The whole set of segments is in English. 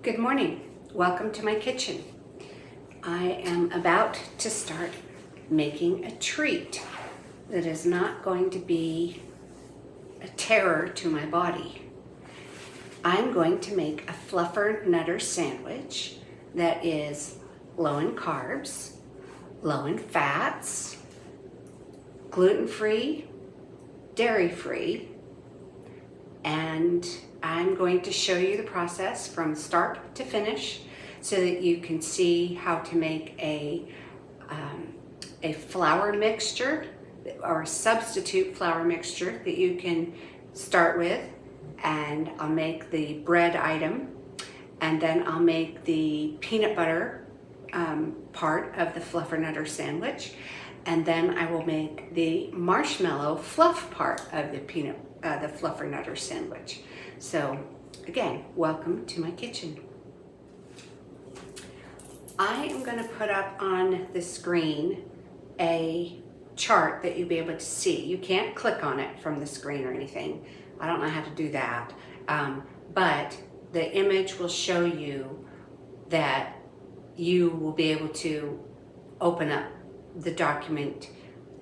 Good morning. Welcome to my kitchen. I am about to start making a treat that is not going to be a terror to my body. I'm going to make a FlufferNutter sandwich that is low in carbs, low in fats, gluten-free, dairy-free, and I'm going to show you the process from start to finish so that you can see how to make a flour mixture or a substitute flour mixture that you can start with. And I'll make the bread item, and then I'll make the peanut butter part of the FlufferNutter sandwich, and then I will make the marshmallow fluff part of the FlufferNutter sandwich. So again, welcome to my kitchen. I am going to put up on the screen a chart that you'll be able to see. You can't click on it from the screen or anything. I don't know how to do that. But the image will show you that you will be able to open up the document,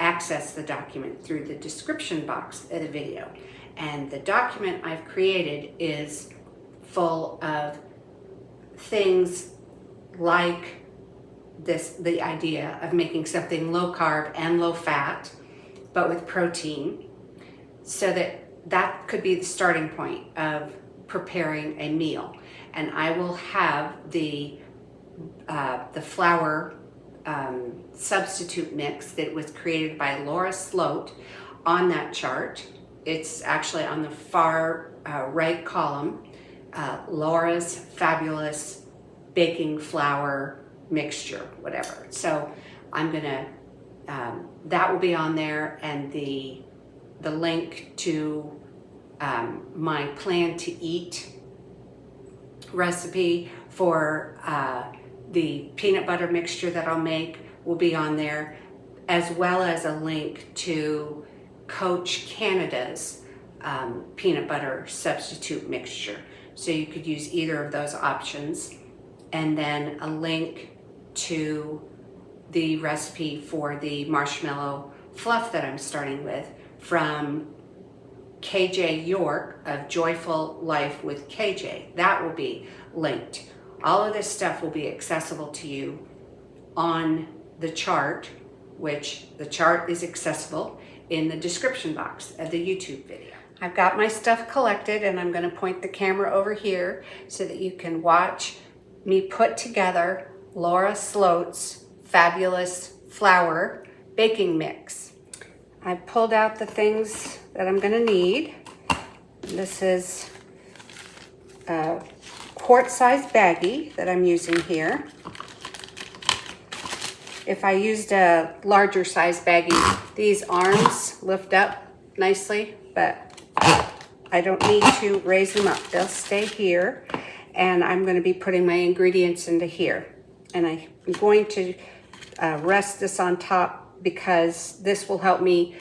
access the document through the description box of the video. And the document I've created is full of things like the idea of making something low carb and low fat, but with protein, so that could be the starting point of preparing a meal. And I will have the flour substitute mix that was created by Laura Sloat on that chart. It's actually on the far right column, Laura's Fabulous Baking Flour Mixture, whatever. So I'm gonna, that will be on there, and the link to my plan to eat recipe for the peanut butter mixture that I'll make will be on there, as well as a link to Coach Canada's peanut butter substitute mixture. So you could use either of those options, and then a link to the recipe for the marshmallow fluff that I'm starting with from KJ York of Joyful Life with KJ. That will be linked. All of this stuff will be accessible to you on the chart, which the chart is accessible in the description box of the YouTube video. I've got my stuff collected, and I'm going to point the camera over here so that you can watch me put together Laura Sloat's Fabulous Flour Baking Mix. I pulled out the things that I'm going to need. This is a quart-sized baggie that I'm using here. If I used a larger size baggie, these arms lift up nicely, but I don't need to raise them up. They'll stay here, and I'm going to be putting my ingredients into here. And I'm going to rest this on top because this will help me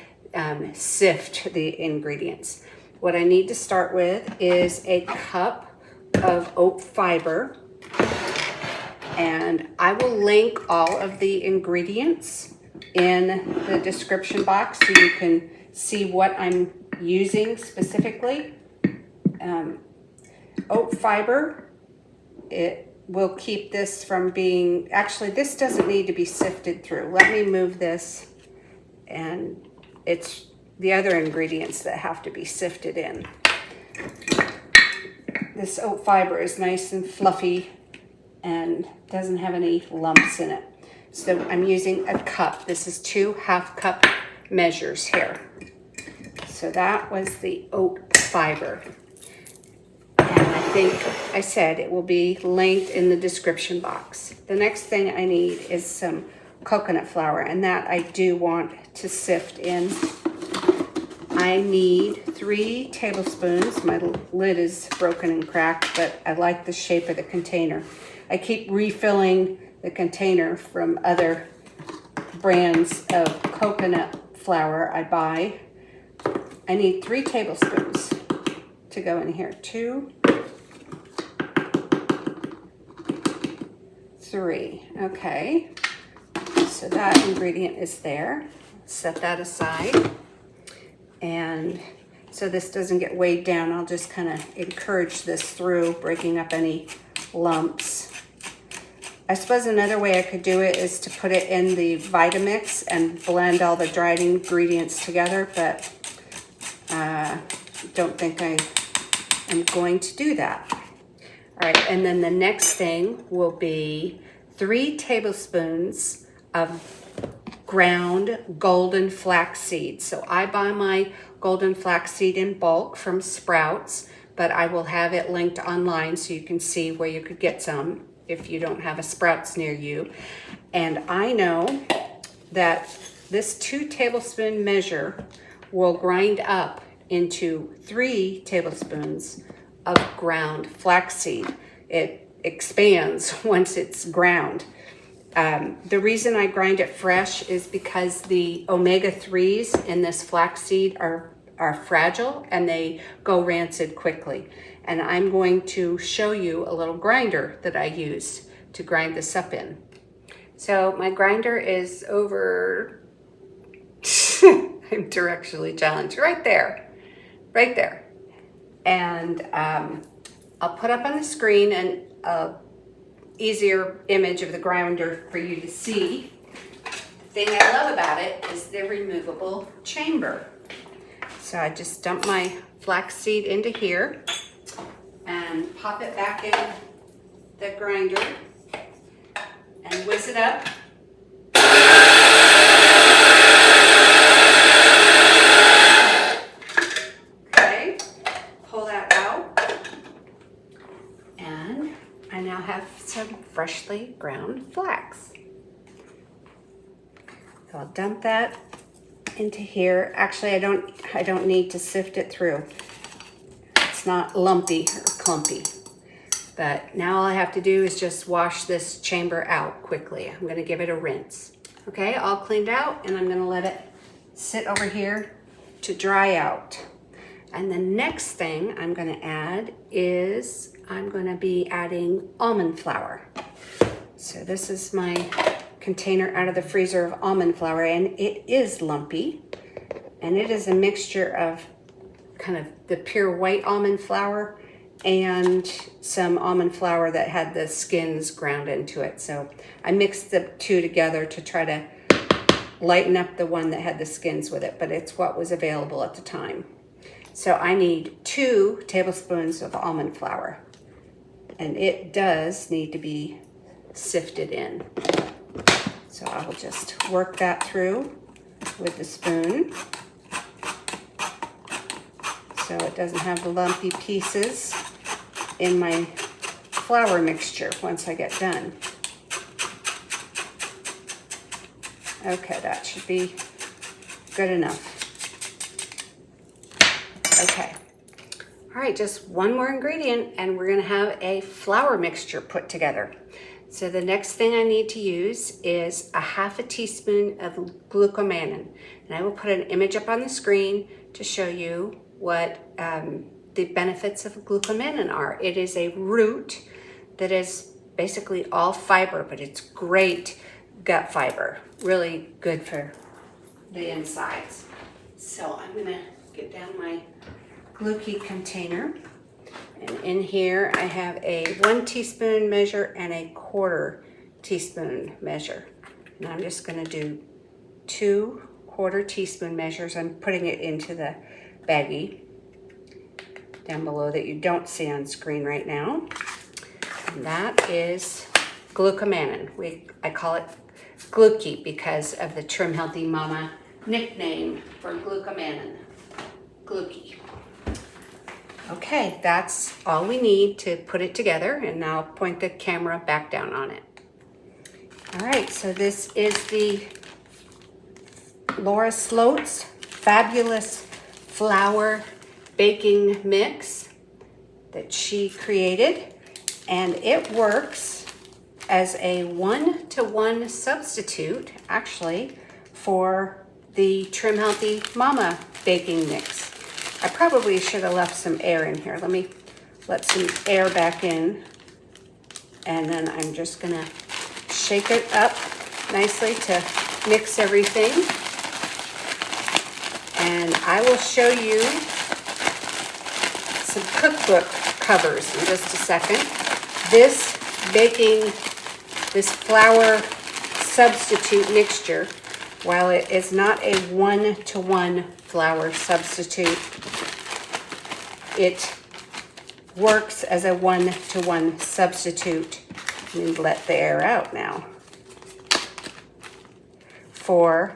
sift the ingredients. What I need to start with is a cup of oat fiber. And I will link all of the ingredients in the description box so you can see what I'm using specifically. Oat fiber, it will keep this from being, actually this doesn't need to be sifted through. Let me move this, and it's the other ingredients that have to be sifted in. This oat fiber is nice and fluffy and doesn't have any lumps in it. So I'm using a cup. This is 2 half-cup measures here. So that was the oat fiber. And I think I said it will be linked in the description box. The next thing I need is some coconut flour, and that I do want to sift in. I need 3 tablespoons. My lid is broken and cracked, but I like the shape of the container. I keep refilling the container from other brands of coconut flour I buy. I need 3 tablespoons to go in here. 2, 3. Okay, so that ingredient is there. Set that aside. And so this doesn't get weighed down, I'll just kind of encourage this through, breaking up any lumps. I suppose another way I could do it is to put it in the Vitamix and blend all the dried ingredients together, but don't think I am going to do that. All right, and then the next thing will be 3 tablespoons of ground golden flaxseed. So I buy my golden flaxseed in bulk from Sprouts, but I will have it linked online so you can see where you could get some if you don't have a Sprouts near you. And I know that this 2 tablespoon measure will grind up into 3 tablespoons of ground flaxseed. It expands once it's ground. The reason I grind it fresh is because the omega-3s in this flaxseed are fragile and they go rancid quickly. And I'm going to show you a little grinder that I use to grind this up in. So my grinder is over, I'm directionally challenged, right there. And I'll put up on the screen an easier image of the grinder for you to see. The thing I love about it is the removable chamber. So I just dump my flaxseed into here and pop it back in the grinder and whiz it up. Okay, pull that out. And I now have some freshly ground flax. So I'll dump that into here. Actually, I don't need to sift it through. It's not lumpy or clumpy. But now all I have to do is just wash this chamber out quickly. I'm gonna give it a rinse. Okay, all cleaned out, and I'm gonna let it sit over here to dry out. And the next thing I'm gonna add is I'm gonna be adding almond flour. So this is my container out of the freezer of almond flour, and it is lumpy, and it is a mixture of kind of the pure white almond flour and some almond flour that had the skins ground into it. So I mixed the 2 together to try to lighten up the one that had the skins with it, but it's what was available at the time. So I need 2 tablespoons of almond flour, and it does need to be sifted in. So I will just work that through with the spoon so it doesn't have the lumpy pieces in my flour mixture once I get done. Okay, that should be good enough. Okay. All right, just one more ingredient and we're gonna have a flour mixture put together. So the next thing I need to use is a 1/2 teaspoon of glucomannan. And I will put an image up on the screen to show you what the benefits of glucomannan are. It is a root that is basically all fiber, but it's great gut fiber. Really good for the insides. So I'm gonna get down my Gluki container. And in here I have a 1 teaspoon measure and a 1/4 teaspoon measure. And I'm just gonna do 2 1/4 teaspoon measures. I'm putting it into the baggie down below that you don't see on screen right now. And that is glucomannan. I call it Gluki because of the Trim Healthy Mama nickname for glucomannan, Gluki. Okay, that's all we need to put it together, and now I'll point the camera back down on it. All right, so this is the Laura Sloat's Fabulous Flour Baking Mix that she created, and it works as a 1-to-1 substitute, actually, for the Trim Healthy Mama baking mix. I probably should have left some air in here. Let me let some air back in, and then I'm just gonna shake it up nicely to mix everything. And I will show you some cookbook covers in just a second. This flour substitute mixture, while it is not a one-to-one flour substitute, it works as a one-to-one substitute. Let me let the air out now. For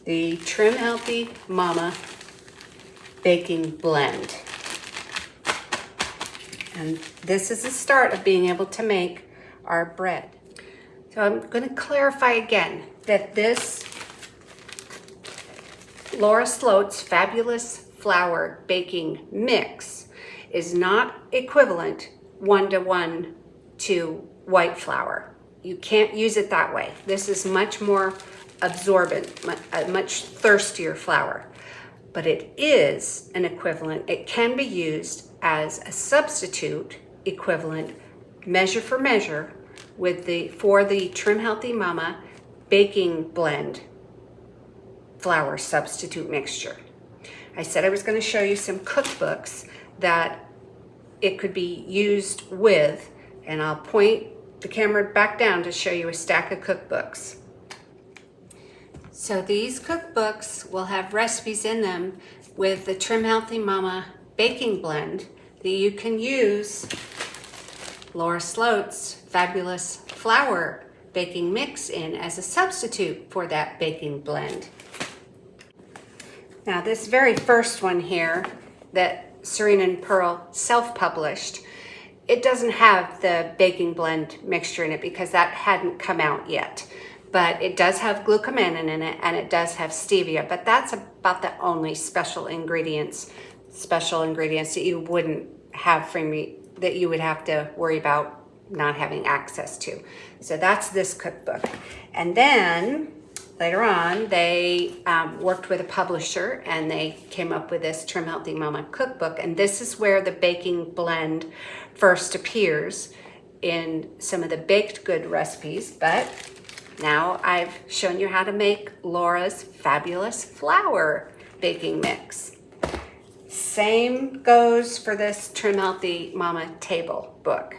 the Trim Healthy Mama baking blend. And this is the start of being able to make our bread. So I'm going to clarify again that this Laura Sloat's Fabulous Flour Baking Mix is not equivalent one-to-one to white flour. You can't use it that way. This is much more absorbent, a much thirstier flour. But it is an equivalent. It can be used as a substitute equivalent, measure for measure, for the Trim Healthy Mama baking blend flour substitute mixture. I said I was going to show you some cookbooks that it could be used with, and I'll point the camera back down to show you a stack of cookbooks. So these cookbooks will have recipes in them with the Trim Healthy Mama baking blend that you can use Laura Sloat's Fabulous Flour baking mix in as a substitute for that baking blend. Now this very first one here that Serena and Pearl self-published, it doesn't have the baking blend mixture in it because that hadn't come out yet. But it does have glucomannan in it, and it does have stevia, but that's about the only special ingredients that you wouldn't have from me, that you would have to worry about not having access to. So that's this cookbook. And then later on, they worked with a publisher and they came up with this Trim Healthy Mama cookbook. And this is where the baking blend first appears in some of the baked good recipes. But now I've shown you how to make Laura's Fabulous Flour baking mix. Same goes for this Trim Healthy Mama table book.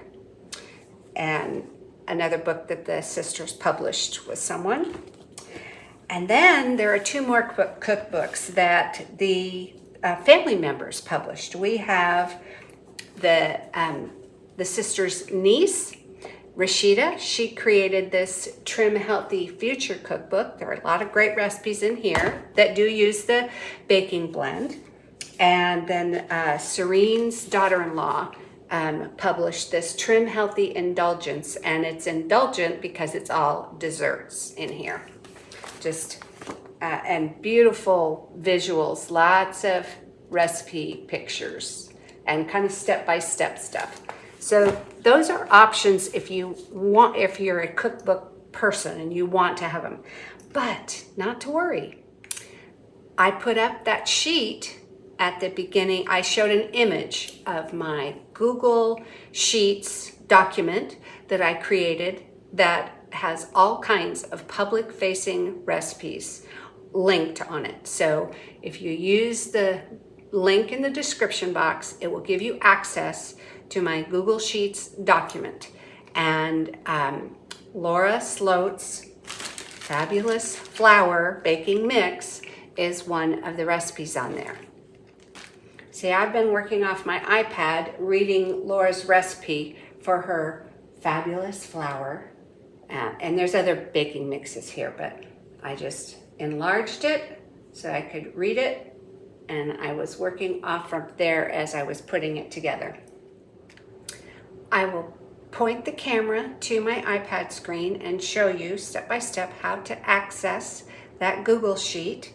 And another book that the sisters published with someone. And then there are two more cookbooks that the family members published. We have the sister's niece, Rashida. She created this Trim Healthy Future cookbook. There are a lot of great recipes in here that do use the baking blend. And then Serene's daughter-in-law published this Trim Healthy Indulgence, and it's indulgent because it's all desserts in here. Just and beautiful visuals, lots of recipe pictures, and kind of step-by-step stuff. So those are options if you're a cookbook person and you want to have them. But not to worry. I put up that sheet at the beginning. I showed an image of my Google Sheets document that I created that has all kinds of public-facing recipes linked on it. So if you use the link in the description box, it will give you access to my Google Sheets document. And Laura Sloat's Fabulous Flour Baking Mix is one of the recipes on there. See, I've been working off my iPad reading Laura's recipe for her Fabulous Flour. And there's other baking mixes here, but I just enlarged it so I could read it, and I was working off from there as I was putting it together. I will point the camera to my iPad screen and show you step by step how to access that Google Sheet,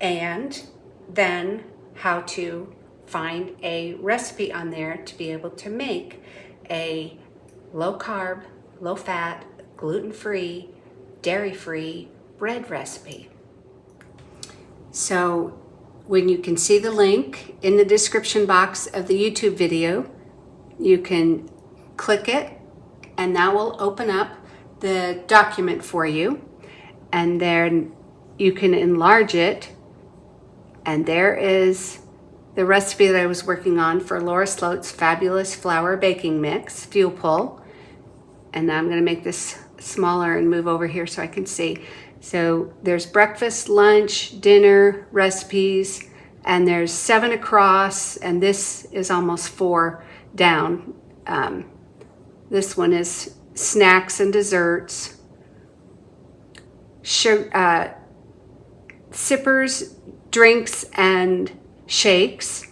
and then how to find a recipe on there to be able to make a low-carb, low-fat, gluten-free, dairy-free bread recipe. So when you can see the link in the description box of the YouTube video, you can click it and that will open up the document for you, and then you can enlarge it. And there is the recipe that I was working on for Laura Sloat's Fabulous Flour Baking Mix, Fuel Pull. And now I'm gonna make this smaller and move over here so I can see. So there's breakfast, lunch, dinner recipes, and there's 7 across, and this is almost 4 down. This one is snacks and desserts, sippers, drinks and shakes,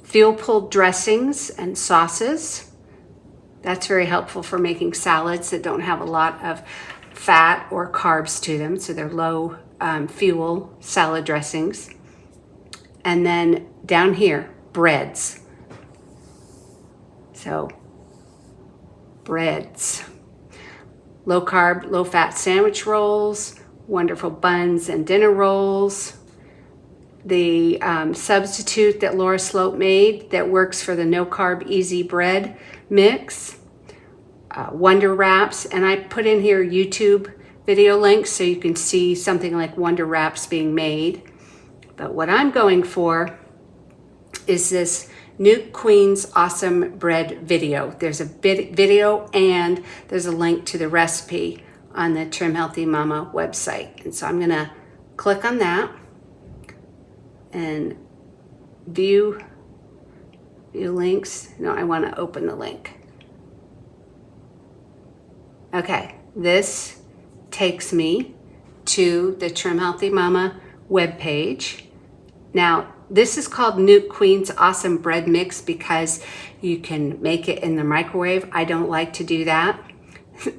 fuel pulled dressings and sauces. That's very helpful for making salads that don't have a lot of fat or carbs to them, so they're low fuel salad dressings. And then down here, breads. So breads, low carb, low fat sandwich rolls, wonderful buns and dinner rolls. The substitute that Laura Sloat made that works for the no carb easy bread mix, Wonder Wraps, and I put in here YouTube video links so you can see something like Wonder Wraps being made. But what I'm going for is this Nuke Queen's Awesome Bread video. There's a video and there's a link to the recipe on the Trim Healthy Mama website. And so I'm gonna click on that and view links. No, I wanna open the link. Okay, this takes me to the Trim Healthy Mama webpage. Now, this is called Nuke Queen's Awesome Bread Mix because you can make it in the microwave. I don't like to do that.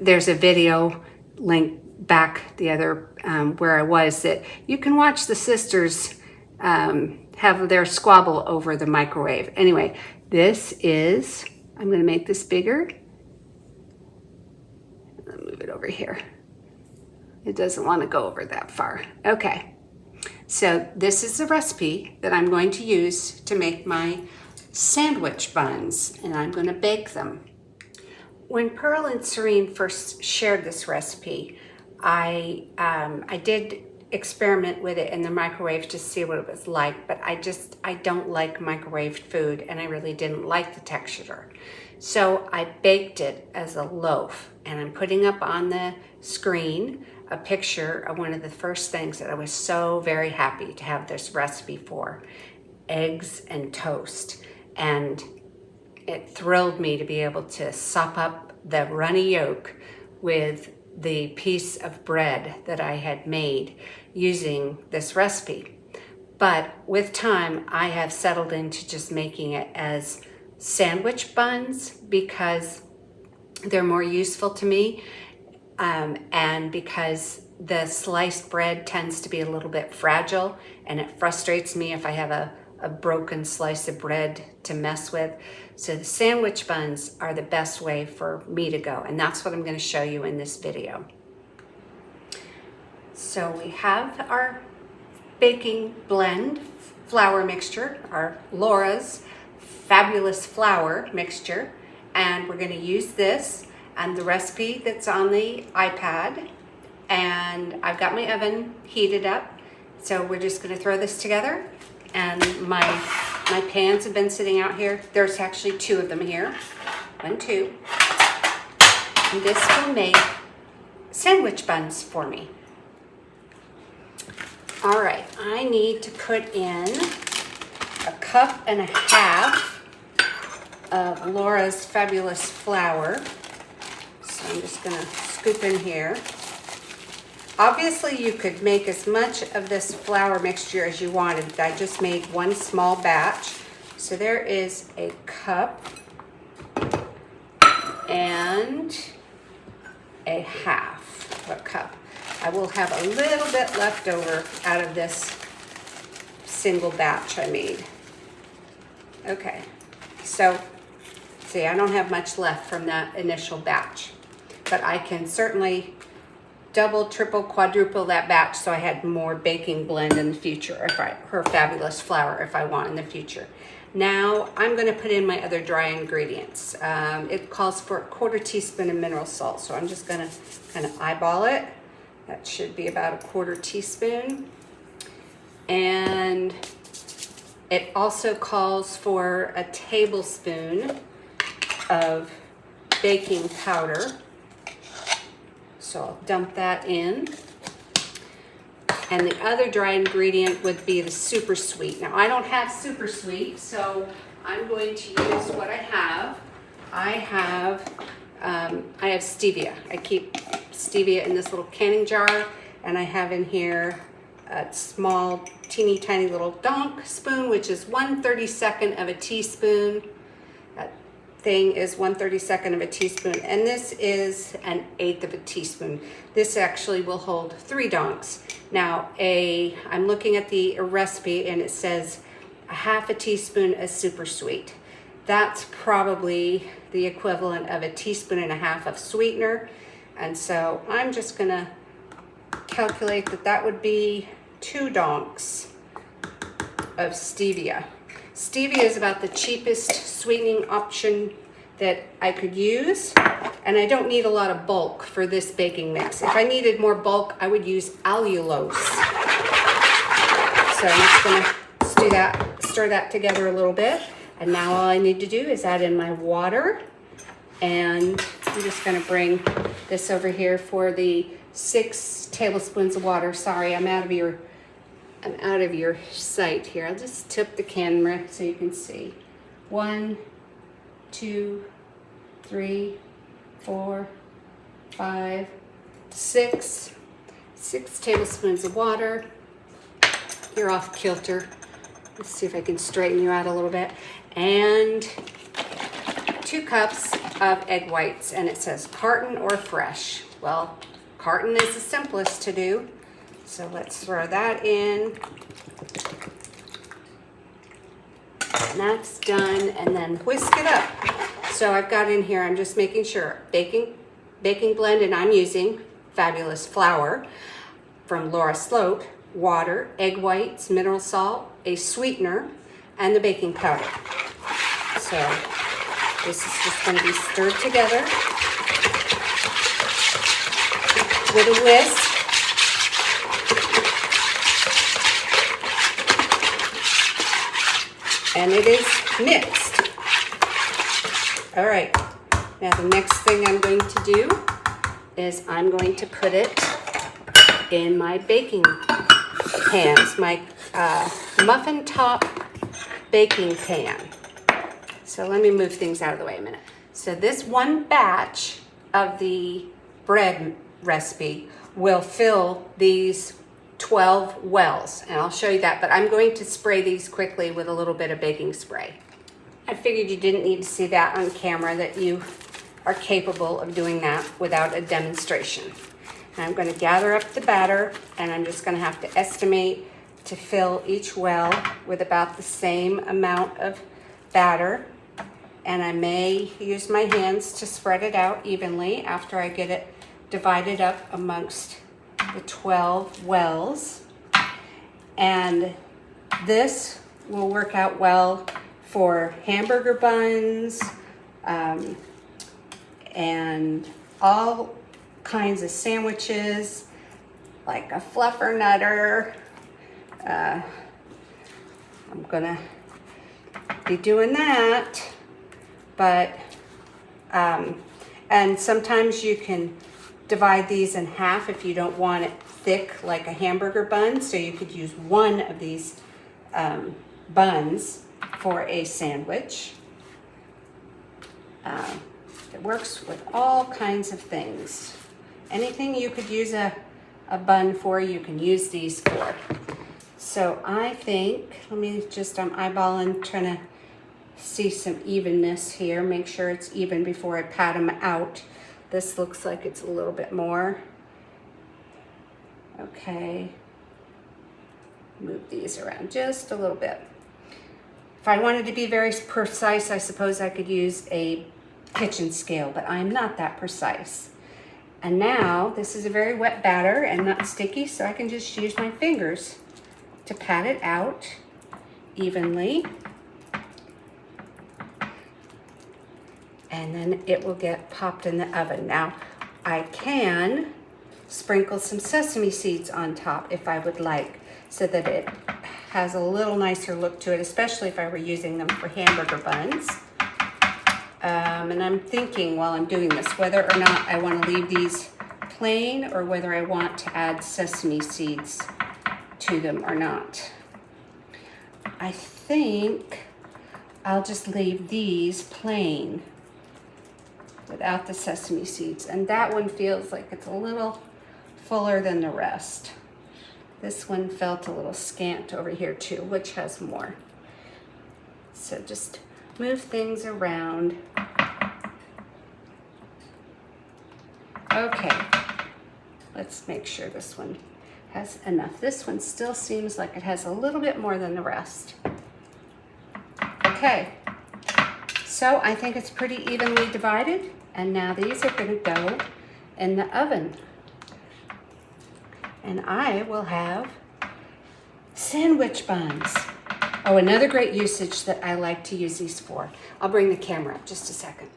There's a video link back the other where I was that you can watch the sisters have their squabble over the microwave. Anyway, this is, I'm gonna make this bigger. I'll move it over here. It doesn't wanna go over that far. Okay, so this is the recipe that I'm going to use to make my sandwich buns, and I'm gonna bake them. When Pearl and Serene first shared this recipe, I did experiment with it in the microwave to see what it was like, but I don't like microwaved food, and I really didn't like the texture. So I baked it as a loaf, and I'm putting up on the screen a picture of one of the first things that I was so very happy to have this recipe for, eggs and toast. And it thrilled me to be able to sop up the runny yolk with the piece of bread that I had made using this recipe. But with time, I have settled into just making it as sandwich buns because they're more useful to me, and because the sliced bread tends to be a little bit fragile, and it frustrates me if I have a broken slice of bread to mess with. So the sandwich buns are the best way for me to go, and that's what I'm going to show you in this video. So we have our baking blend flour mixture, our Laura's Fabulous Flour mixture, and we're going to use this and the recipe that's on the iPad, and I've got my oven heated up, so we're just going to throw this together. And my pans have been sitting out here. There's actually 2 of them here, 1, 2, and this will make sandwich buns for me. All right, I need to put in 1.5 cups of Laura's Fabulous Flour. So I'm just gonna scoop in here. Obviously, you could make as much of this flour mixture as you wanted. I just made 1 small batch. So there is 1 cup and 1/2 cup. I will have a little bit left over out of this single batch I made. Okay, so see, I don't have much left from that initial batch, but I can certainly double, triple, quadruple that batch so I had more baking blend in the future, her Fabulous Flour if I want in the future. Now I'm going to put in my other dry ingredients. It calls for a 1/4 teaspoon of mineral salt, so I'm just going to kind of eyeball it. That should be about a 1/4 teaspoon. And it also calls for a tablespoon of baking powder. So I'll dump that in. And the other dry ingredient would be the super sweet. Now I don't have super sweet, so I'm going to use what I have. I have stevia. I keep stevia in this little canning jar, and I have in here a small, teeny tiny little donk spoon, which is 1/32 of a teaspoon. That thing is 1/32 of a teaspoon, and this is 1/8 of a teaspoon. This actually will hold 3 donks. Now, I'm looking at the recipe, and it says 1/2 teaspoon of super sweet. That's probably the equivalent of 1.5 teaspoons of sweetener. And so I'm just gonna calculate that would be 2 donks of stevia. Stevia is about the cheapest sweetening option that I could use, and I don't need a lot of bulk for this baking mix. If I needed more bulk, I would use allulose. So I'm just gonna stir that together a little bit, and now all I need to do is add in my water, and I'm just gonna bring this over here for the 6 tablespoons of water. Sorry, I'm out of your sight here. I'll just tip the camera so you can see. 1, 2, 3, 4, 5, 6. 6 tablespoons of water. You're off kilter. Let's see if I can straighten you out a little bit. And 2 cups of egg whites, and it says carton or fresh. Well, carton is the simplest to do. So let's throw that in. And that's done, and then whisk it up. So I've got in here, I'm just making sure, baking blend, and I'm using Fabulous flour from Laura Sloat, water, egg whites, mineral salt, a sweetener, and the baking powder. So this is just going to be stirred together with a whisk. And it is mixed. All right, now the next thing I'm going to do is I'm going to put it in my baking pans, my muffin top baking pan. So let me move things out of the way a minute. So this one batch of the bread recipe will fill these 12 wells, and I'll show you that, but I'm going to spray these quickly with a little bit of baking spray. I figured you didn't need to see that on camera, that you are capable of doing that without a demonstration. And I'm going to gather up the batter, and I'm just going to have to estimate to fill each well with about the same amount of batter, and I may use my hands to spread it out evenly after I get it divided up amongst the 12 wells. And this will work out well for hamburger buns and all kinds of sandwiches, like a FlufferNutter. I'm gonna be doing that, but and sometimes you can divide these in half if you don't want it thick like a hamburger bun, so you could use one of these buns for a sandwich. It works with all kinds of things. Anything you could use a bun for, you can use these for. So I think, let me just, I'm eyeballing, trying to see some evenness here, make sure it's even before I pat them out. This looks like it's a little bit more. Okay. Move these around just a little bit. If I wanted to be very precise, I suppose I could use a kitchen scale, but I'm not that precise. And now, this is a very wet batter and not sticky, so I can just use my fingers to pat it out evenly. and then it will get popped in the oven. Now, I can sprinkle some sesame seeds on top if I would like, so that it has a little nicer look to it, especially if I were using them for hamburger buns. And I'm thinking while I'm doing this whether or not I want to leave these plain or whether I want to add sesame seeds to them or not. I think I'll just leave these plain without the sesame seeds. And that one feels like it's a little fuller than the rest. This one felt a little scant over here too, which has more. So just move things around. Okay, let's make sure this one has enough. This one still seems like it has a little bit more than the rest. Okay, so I think it's pretty evenly divided, and now these are going to go in the oven. And I will have sandwich buns. Oh, another great usage that I like to use these for. I'll bring the camera up just a second.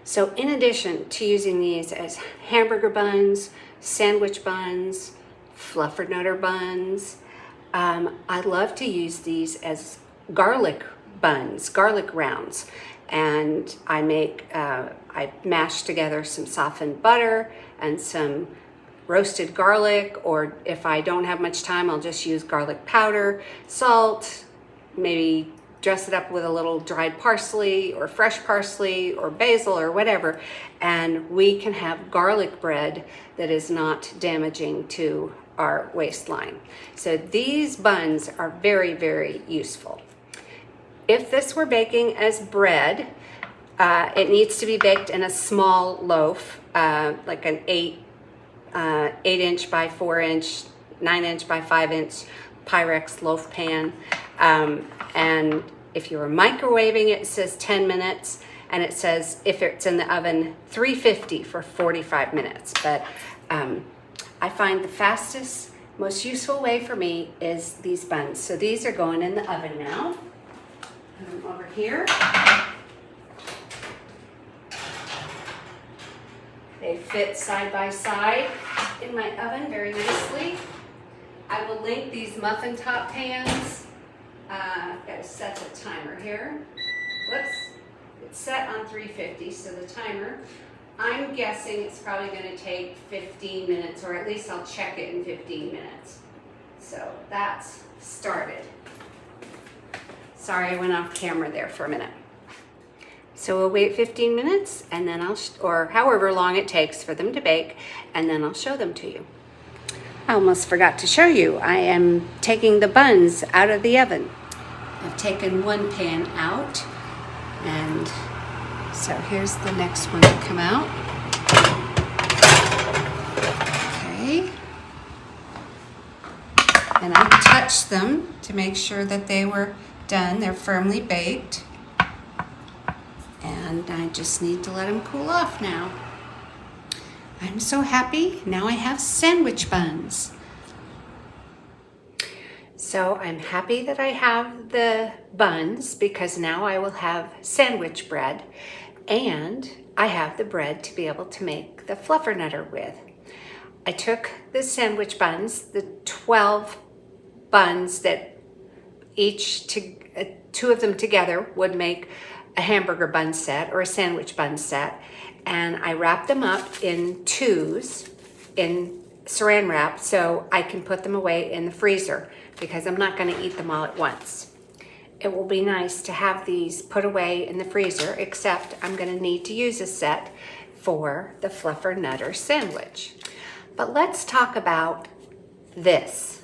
So in addition to using these as hamburger buns, sandwich buns, FlufferNutter buns, I love to use these as garlic buns, garlic rounds. And I mash together some softened butter and some roasted garlic, or if I don't have much time, I'll just use garlic powder, salt, maybe dress it up with a little dried parsley or fresh parsley or basil or whatever, and we can have garlic bread that is not damaging to our waistline. So these buns are very, very useful. If this were baking as bread, it needs to be baked in a small loaf, like an 8-inch by 4-inch, 9-inch by 5-inch Pyrex loaf pan. And if you were microwaving it, it says 10 minutes, and it says if it's in the oven, 350 for 45 minutes. But I find the fastest, most useful way for me is these buns. So these are going in the oven now. Put them over here. They fit side by side in my oven very nicely. I will link these muffin top pans. I've got to set the timer here. Whoops. It's set on 350, so the timer, I'm guessing it's probably going to take 15 minutes, or at least I'll check it in 15 minutes. So that's started. Sorry, I went off camera there for a minute. So we'll wait 15 minutes, and then or however long it takes for them to bake, and then I'll show them to you. I almost forgot to show you. I am taking the buns out of the oven. I've taken one pan out, and so here's the next one to come out. Okay. And I touched them to make sure that they were done. They're firmly baked. And I just need to let them cool off now. I'm so happy. Now I have sandwich buns. So I'm happy that I have the buns because now I will have sandwich bread, and I have the bread to be able to make the FlufferNutter with. I took the sandwich buns, the 12 buns that two of them together would make a hamburger bun set or a sandwich bun set, and I wrapped them up in twos in saran wrap so I can put them away in the freezer because I'm not going to eat them all at once. It will be nice to have these put away in the freezer, except I'm going to need to use a set for the FlufferNutter sandwich. But let's talk about this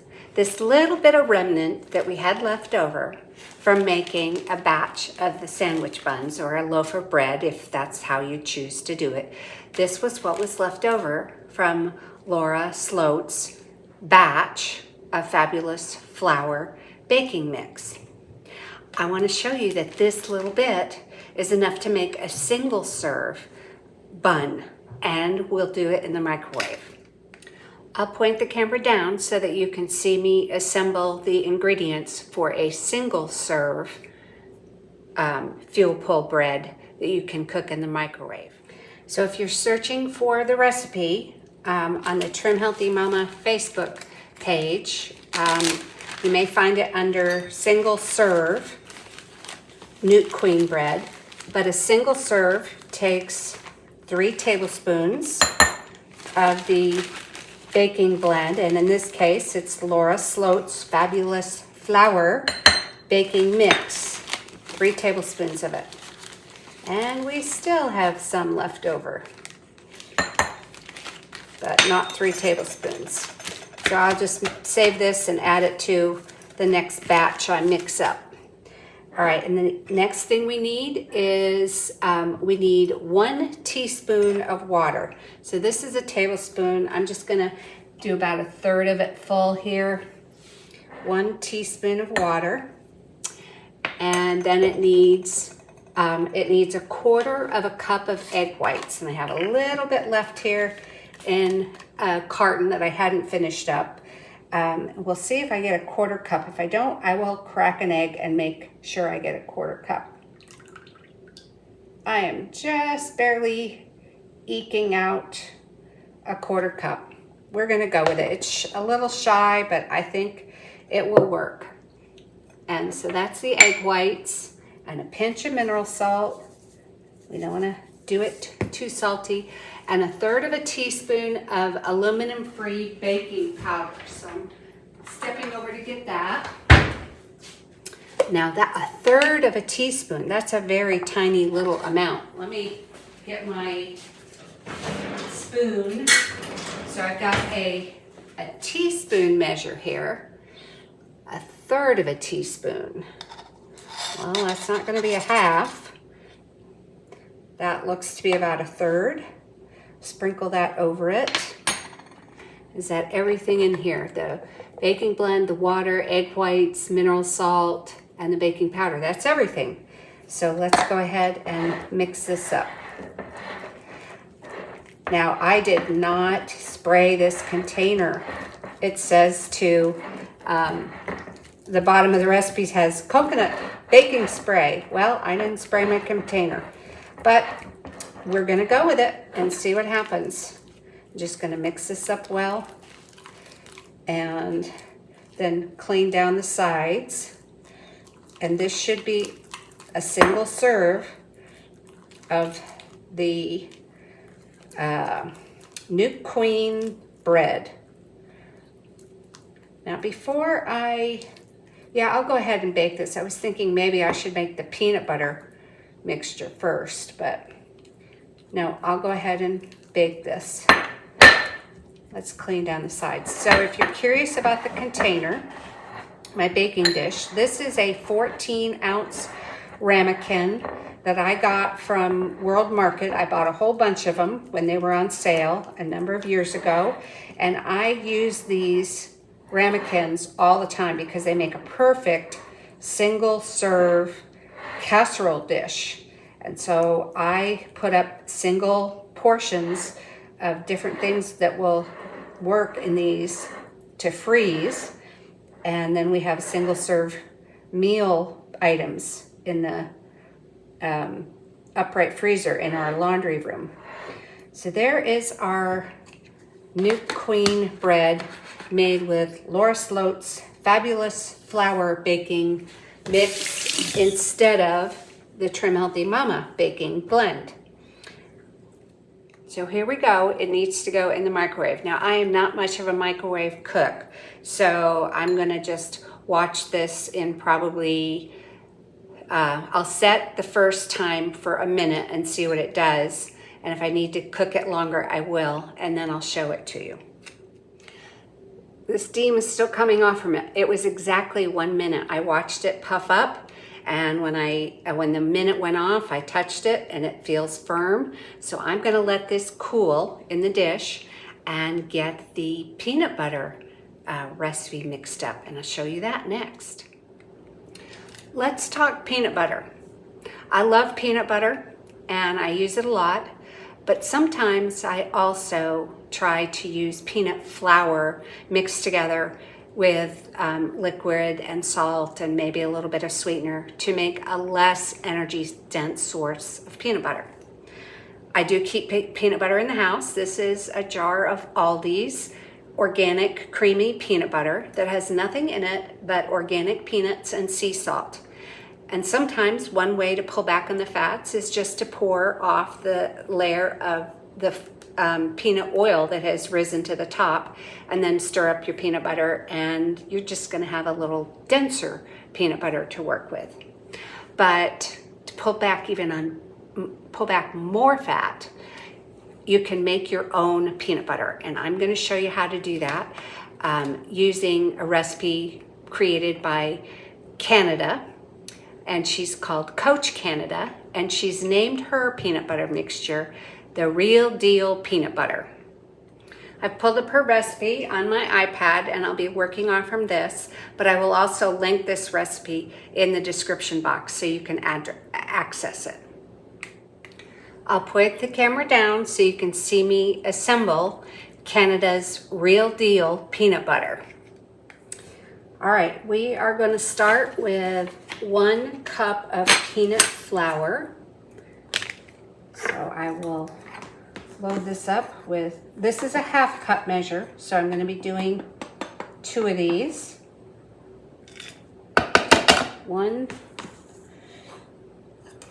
little bit of remnant that we had left over from making a batch of the sandwich buns, or a loaf of bread if that's how you choose to do it. This was what was left over from Laura Sloat's batch of fabulous flour baking mix. I want to show you that this little bit is enough to make a single serve bun, and we'll do it in the microwave. I'll point the camera down so that you can see me assemble the ingredients for a single serve fuel pull bread that you can cook in the microwave. So if you're searching for the recipe on the Trim Healthy Mama Facebook page, you may find it under single serve Nut Queen bread, but a single serve takes 3 tablespoons of the baking blend, and in this case it's Laura Sloat's Fabulous Flour Baking Mix, 3 tablespoons of it. And we still have some left over, but not 3 tablespoons. So I'll just save this and add it to the next batch I mix up. All right, and the next thing we need is we need 1 teaspoon of water. So this is a tablespoon. I'm just gonna do about 1/3 of it full here. 1 teaspoon of water. And then it needs 1/4 cup of egg whites. And I have a little bit left here in a carton that I hadn't finished up. We'll see if I get 1/4 cup. If I don't, I will crack an egg and make sure I get 1/4 cup. I am just barely eking out 1/4 cup. We're gonna go with it. It's a little shy, but I think it will work. And so that's the egg whites and a pinch of mineral salt. We don't wanna do it too salty. And 1/3 teaspoon of aluminum-free baking powder. So I'm stepping over to get that. Now that 1/3 teaspoon, that's a very tiny little amount. Let me get my spoon. So I've got a teaspoon measure here. 1/3 teaspoon. Well, that's not gonna be a half. That looks to be about 1/3. Sprinkle that over it. Is that everything in here? The baking blend, the water, egg whites, mineral salt, and the baking powder. That's everything. So let's go ahead and mix this up. Now, I did not spray this container. It says to, the bottom of the recipes has coconut baking spray. Well, I didn't spray my container, but we're gonna go with it and see what happens. I'm just gonna mix this up well and then clean down the sides. And this should be a single serve of the Nut Queen bread. Now before I'll go ahead and bake this. I was thinking maybe I should make the peanut butter mixture first, but no, I'll go ahead and bake this. Let's clean down the sides. So if you're curious about the container, my baking dish, this is a 14-ounce ramekin that I got from World Market. I bought a whole bunch of them when they were on sale a number of years ago, and I use these ramekins all the time because they make a perfect single serve casserole dish. And so I put up single portions of different things that will work in these to freeze. And then we have single serve meal items in the upright freezer in our laundry room. So there is our Nut Queen bread made with Laura Sloat's Fabulous Flour Baking Mix instead of the Trim Healthy Mama baking blend. So here we go. It needs to go in the microwave. Now I am not much of a microwave cook, so I'm gonna just watch this in probably, I'll set the first time for a minute and see what it does. And if I need to cook it longer, I will, and then I'll show it to you. The steam is still coming off from it. It was exactly 1 minute. I watched it puff up, and when the minute went off, I touched it and it feels firm. So I'm gonna let this cool in the dish and get the peanut butter recipe mixed up, and I'll show you that next. Let's talk peanut butter. I love peanut butter and I use it a lot, but sometimes I also try to use peanut flour mixed together with liquid and salt and maybe a little bit of sweetener to make a less energy dense source of peanut butter. I do keep peanut butter in the house. This is a jar of Aldi's organic creamy peanut butter that has nothing in it but organic peanuts and sea salt. And sometimes one way to pull back on the fats is just to pour off the layer of the peanut oil that has risen to the top, and then stir up your peanut butter, and you're just going to have a little denser peanut butter to work with. But to pull back more fat, you can make your own peanut butter, and I'm going to show you how to do that using a recipe created by Canada, and she's called Coach Canada, and she's named her peanut butter mixture the Real Deal Peanut Butter. I've pulled up her recipe on my iPad, and I'll be working on from this, but I will also link this recipe in the description box so you can access it. I'll put the camera down so you can see me assemble Canada's Real Deal Peanut Butter. All right, we are going to start with 1 cup of peanut flour. So I will load this up with, this is a 1/2 cup measure, so I'm going to be doing 2 of these. 1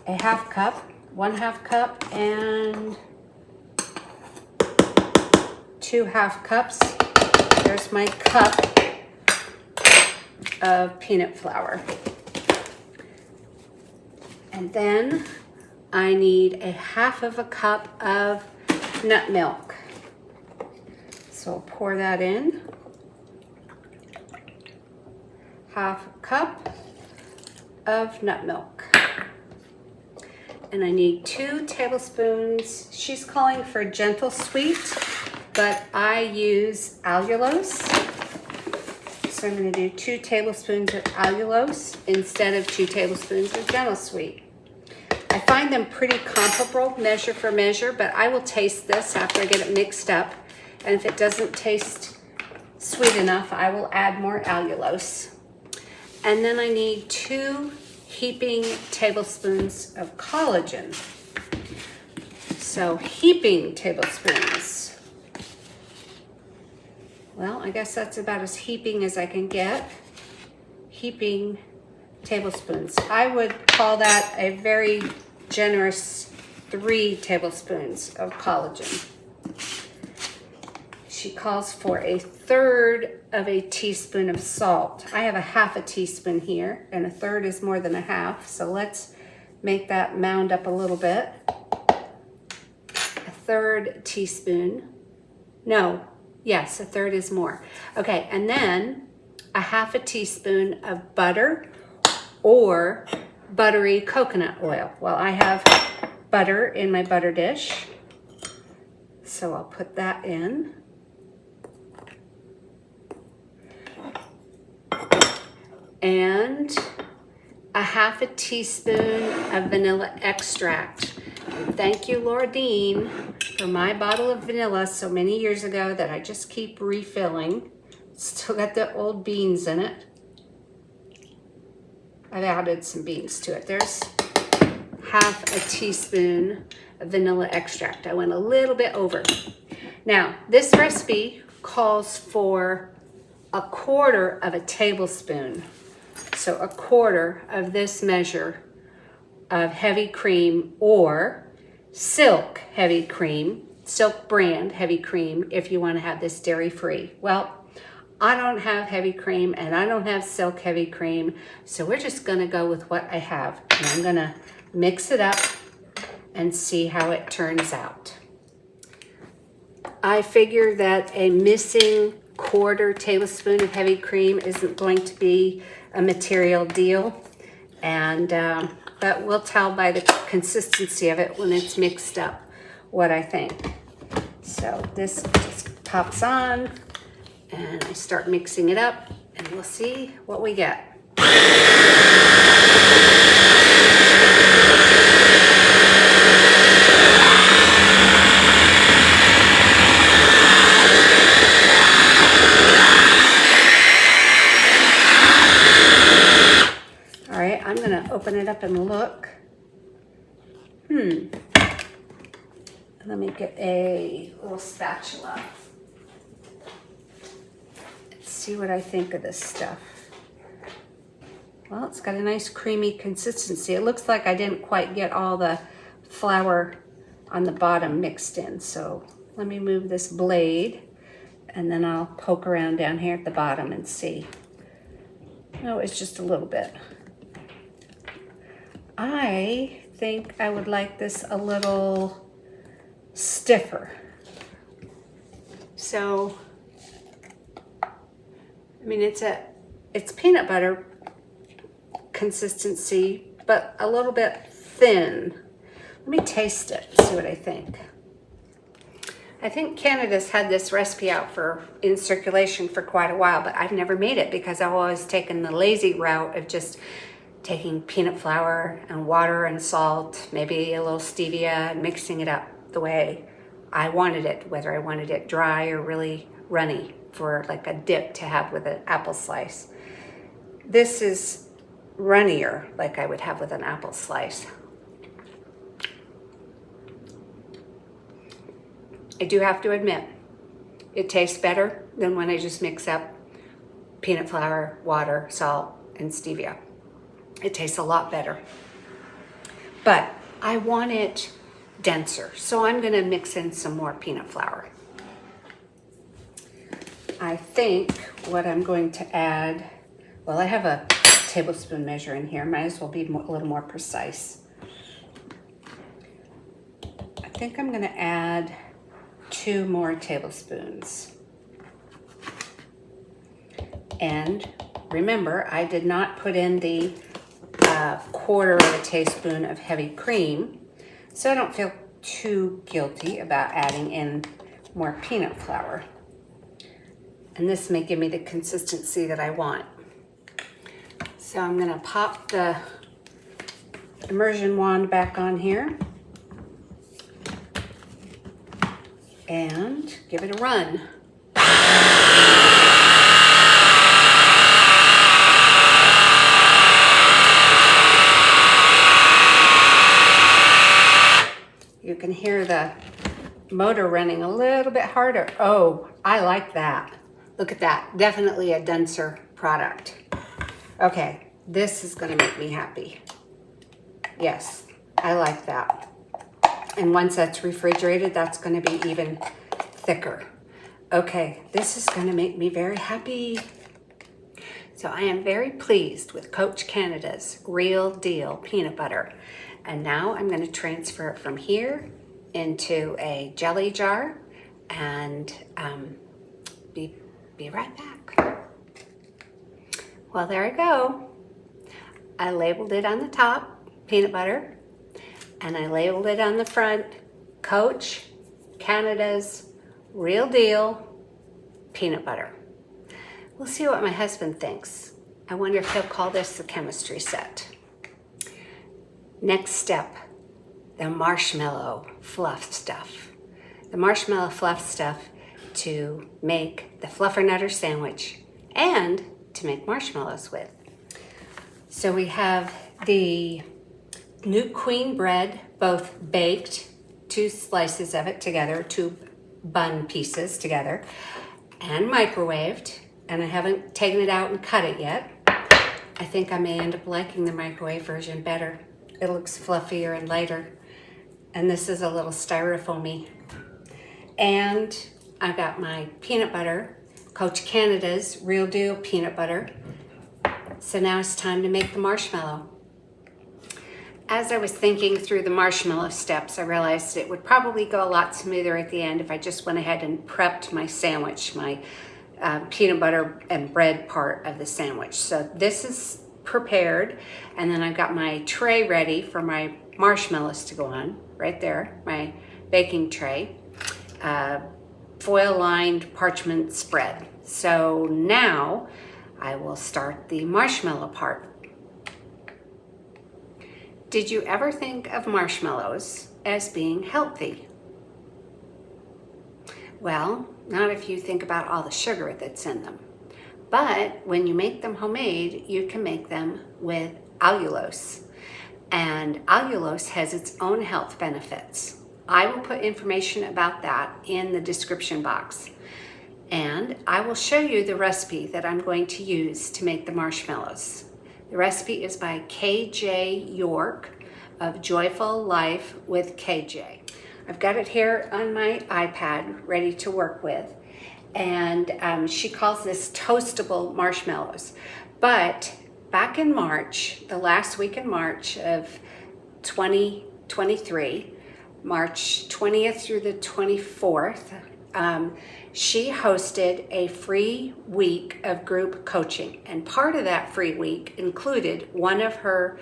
1/2 cup, 1/2 cup, and 2 1/2 cups. There's my cup of peanut flour. And then I need a 1/2 cup of nut milk. So I'll pour that in. 1/2 cup of nut milk. And I need 2 tablespoons. She's calling for gentle sweet, but I use allulose. So I'm going to do 2 tablespoons of allulose instead of 2 tablespoons of gentle sweet. I find them pretty comparable measure for measure, but I will taste this after I get it mixed up. And if it doesn't taste sweet enough, I will add more allulose. And then I need 2 heaping tablespoons of collagen. So heaping tablespoons. Well, I guess that's about as heaping as I can get. Heaping tablespoons. I would call that a very generous 3 tablespoons of collagen. She calls for a 1/3 of a teaspoon of salt. I have a 1/2 teaspoon here, and a 1/3 is more than a 1/2. So let's make that mound up a little bit. A 1/3 teaspoon. No, yes, a 1/3 is more. Okay, and then a 1/2 teaspoon of butter or buttery coconut oil. Well, I have butter in my butter dish, so I'll put that in. And a 1/2 teaspoon of vanilla extract. And thank you, Laura Dean, for my bottle of vanilla so many years ago that I just keep refilling. Still got the old beans in it. I've added some beans to it. There's 1/2 teaspoon of vanilla extract. I went a little bit over. Now, this recipe calls for a 1/4 of a tablespoon. So a 1/4 of this measure of heavy cream or Silk heavy cream, Silk brand heavy cream if you want to have this dairy-free. Well, I don't have heavy cream and I don't have Silk heavy cream, so we're just going to go with what I have. And I'm going to mix it up and see how it turns out. I figure that a missing 1/4 tablespoon of heavy cream isn't going to be a material deal, and but we'll tell by the consistency of it when it's mixed up what I think. So this just pops on, and I start mixing it up, and we'll see what we get. open it up and look. Let me get a little spatula. Let's see what I think of this stuff. Well, it's got a nice creamy consistency. It looks like I didn't quite get all the flour on the bottom mixed in. So let me move this blade and then I'll poke around down here at the bottom and see. No, it's just a little bit. I think I would like this a little stiffer. So, I mean, it's peanut butter consistency, but a little bit thin. Let me taste it, see what I think. I think Canada's had this recipe out in circulation for quite a while, but I've never made it because I've always taken the lazy route of just taking peanut flour and water and salt, maybe a little stevia, and mixing it up the way I wanted it, whether I wanted it dry or really runny for like a dip to have with an apple slice. This is runnier, like I would have with an apple slice. I do have to admit, it tastes better than when I just mix up peanut flour, water, salt, and stevia. It tastes a lot better. But I want it denser, so I'm gonna mix in some more peanut flour. I think what I'm going to add, well, I have a tablespoon measure in here, might as well be a little more precise. I think I'm gonna add 2 more tablespoons. And remember, I did not put in the 1/4 teaspoon of heavy cream, so I don't feel too guilty about adding in more peanut flour. And this may give me the consistency that I want. So I'm gonna pop the immersion wand back on here and give it a run. You can hear the motor running a little bit harder. Oh, I like that. Look at that, definitely a denser product. Okay, this is gonna make me happy. Yes, I like that. And once that's refrigerated, that's gonna be even thicker. Okay, this is gonna make me very happy. So I am very pleased with Coach Canada's Real Deal peanut butter. And now I'm gonna transfer it from here into a jelly jar and be right back. Well, there I go. I labeled it on the top, peanut butter, and I labeled it on the front, Coach Canada's Real Deal peanut butter. We'll see what my husband thinks. I wonder if he'll call this the chemistry set. Next step, the marshmallow fluff stuff. The marshmallow fluff stuff to make the FlufferNutter sandwich and to make marshmallows with. So we have the New Queen bread, both baked, 2 slices of it together, 2 bun pieces together, and microwaved. And I haven't taken it out and cut it yet. I think I may end up liking the microwave version better. It looks fluffier and lighter. And this is a little styrofoamy. And I've got my peanut butter, Coach Canada's Real Deal peanut butter. So now it's time to make the marshmallow. As I was thinking through the marshmallow steps, I realized it would probably go a lot smoother at the end if I just went ahead and prepped my sandwich, my peanut butter and bread part of the sandwich. So this is prepared, and then I've got my tray ready for my marshmallows to go on, right there, my baking tray, foil-lined parchment spread. So now I will start the marshmallow part. Did you ever think of marshmallows as being healthy? Well, not if you think about all the sugar that's in them. But when you make them homemade, you can make them with allulose. And allulose has its own health benefits. I will put information about that in the description box. And I will show you the recipe that I'm going to use to make the marshmallows. The recipe is by KJ York of Joyful Life with KJ. I've got it here on my iPad ready to work with. And she calls this toastable marshmallows. But back in March, the last week in March of 2023, March 20th through the 24th, she hosted a free week of group coaching. And part of that free week included one of her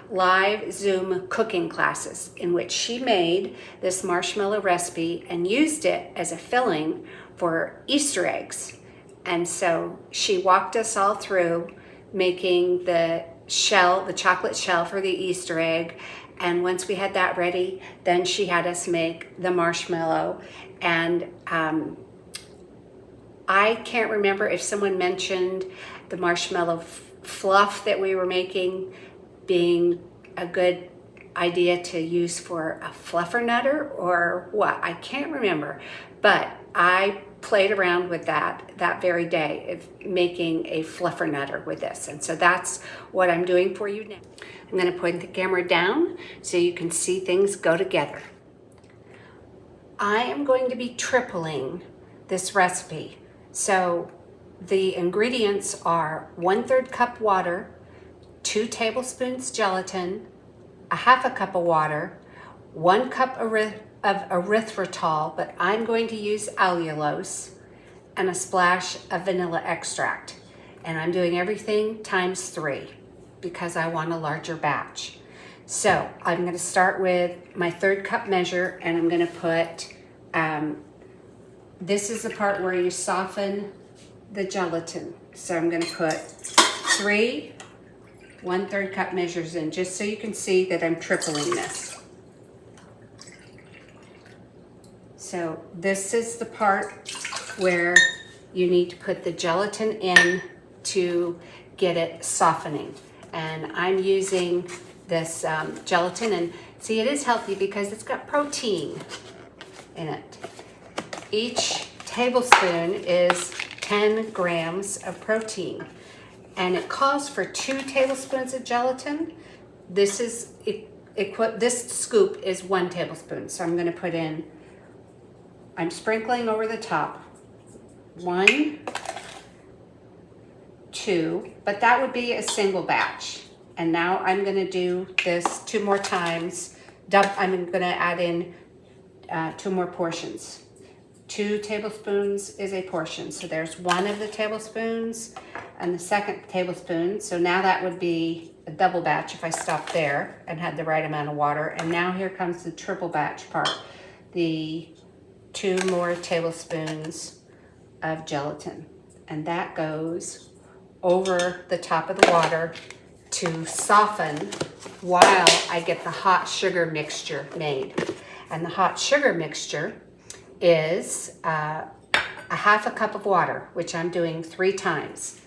live Zoom cooking classes in which she made this marshmallow recipe and used it as a filling for Easter eggs. And so she walked us all through making the shell, the chocolate shell for the Easter egg. And once we had that ready, then she had us make the marshmallow. And I can't remember if someone mentioned the marshmallow fluff that we were making being a good idea to use for a FlufferNutter or what. I can't remember, but I played around with that very day of making a FlufferNutter with this. And so that's what I'm doing for you now. I'm going to put the camera down so you can see things go together. I am going to be tripling this recipe. So the ingredients are 1/3 cup water, 2 tablespoons gelatin, a half a cup of water, 1 cup of erythritol, but I'm going to use allulose, and a splash of vanilla extract. And I'm doing everything times 3 because I want a larger batch. So I'm going to start with my 1/3 cup measure, and I'm going to put, this is the part where you soften the gelatin. So I'm going to put 3 1/3 cup measures in, just so you can see that I'm tripling this. So this is the part where you need to put the gelatin in to get it softening. And I'm using this gelatin, and see, it is healthy because it's got protein in it. Each tablespoon is 10 grams of protein. And it calls for 2 tablespoons of gelatin. This is this scoop is 1 tablespoon. So I'm going to put in, I'm sprinkling over the top, 1, 2, but that would be a single batch. And now I'm going to do this 2 more times. I'm going to add in 2 more portions. 2 tablespoons is a portion. So there's 1 of the tablespoons and the 2nd tablespoon. So now that would be a double batch if I stopped there and had the right amount of water. And now here comes the triple batch part, the 2 more tablespoons of gelatin. And that goes over the top of the water to soften while I get the hot sugar mixture made. And the hot sugar mixture is a half a cup of water, which I'm doing 3 times.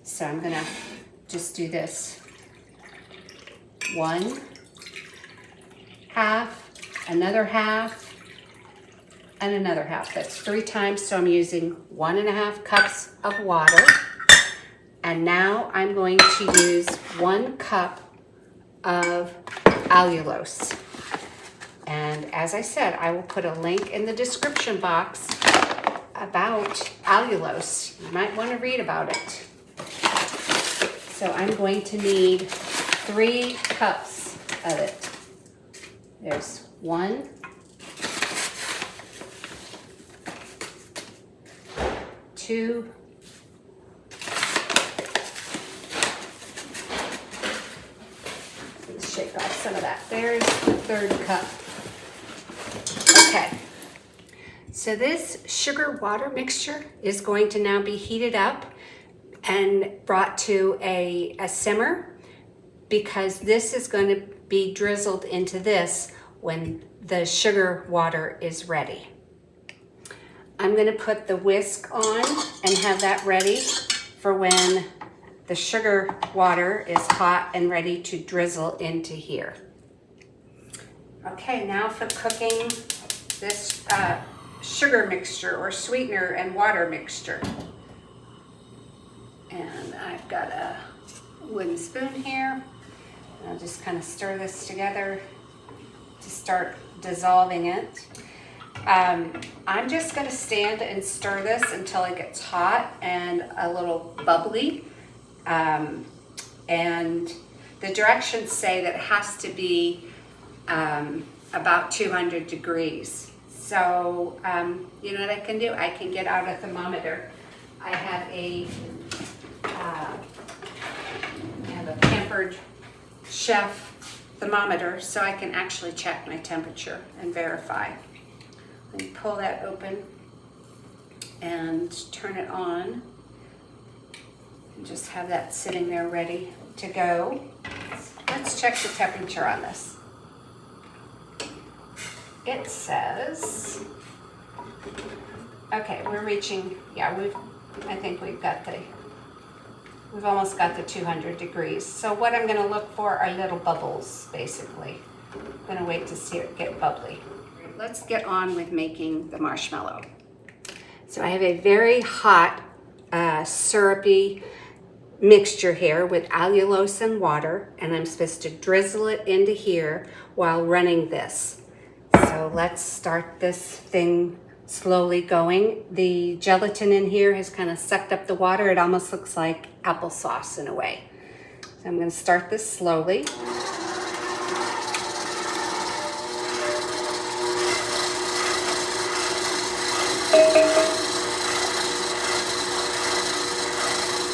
So I'm gonna just do this. 1 half, another half, and another half. That's 3 times, so I'm using 1.5 cups of water. And now I'm going to use 1 cup of allulose. And as I said, I will put a link in the description box about allulose. You might want to read about it. So I'm going to need 3 cups of it. There's 1, 2, let's shake off some of that. There's the 3rd cup. Okay, so this sugar water mixture is going to now be heated up and brought to a simmer, because this is going to be drizzled into this when the sugar water is ready. I'm going to put the whisk on and have that ready for when the sugar water is hot and ready to drizzle into here. Okay, now for cooking this sugar mixture or sweetener and water mixture. And I've got a wooden spoon here. I'll just kind of stir this together to start dissolving it. I'm just going to stand and stir this until it gets hot and a little bubbly. And the directions say that it has to be about 200 degrees. So, you know what I can do? I can get out a thermometer. I have a Pampered Chef thermometer, so I can actually check my temperature and verify. Let me pull that open and turn it on. And just have that sitting there ready to go. Let's check the temperature on this. It says, okay, we're reaching, yeah, I think we've almost got the 200 degrees. So what I'm gonna look for are little bubbles, basically. I'm gonna wait to see it get bubbly. Let's get on with making the marshmallow. So I have a very hot, syrupy mixture here with allulose and water, and I'm supposed to drizzle it into here while running this. So let's start this thing slowly going. The gelatin in here has kind of sucked up the water. It almost looks like applesauce in a way. So I'm going to start this slowly.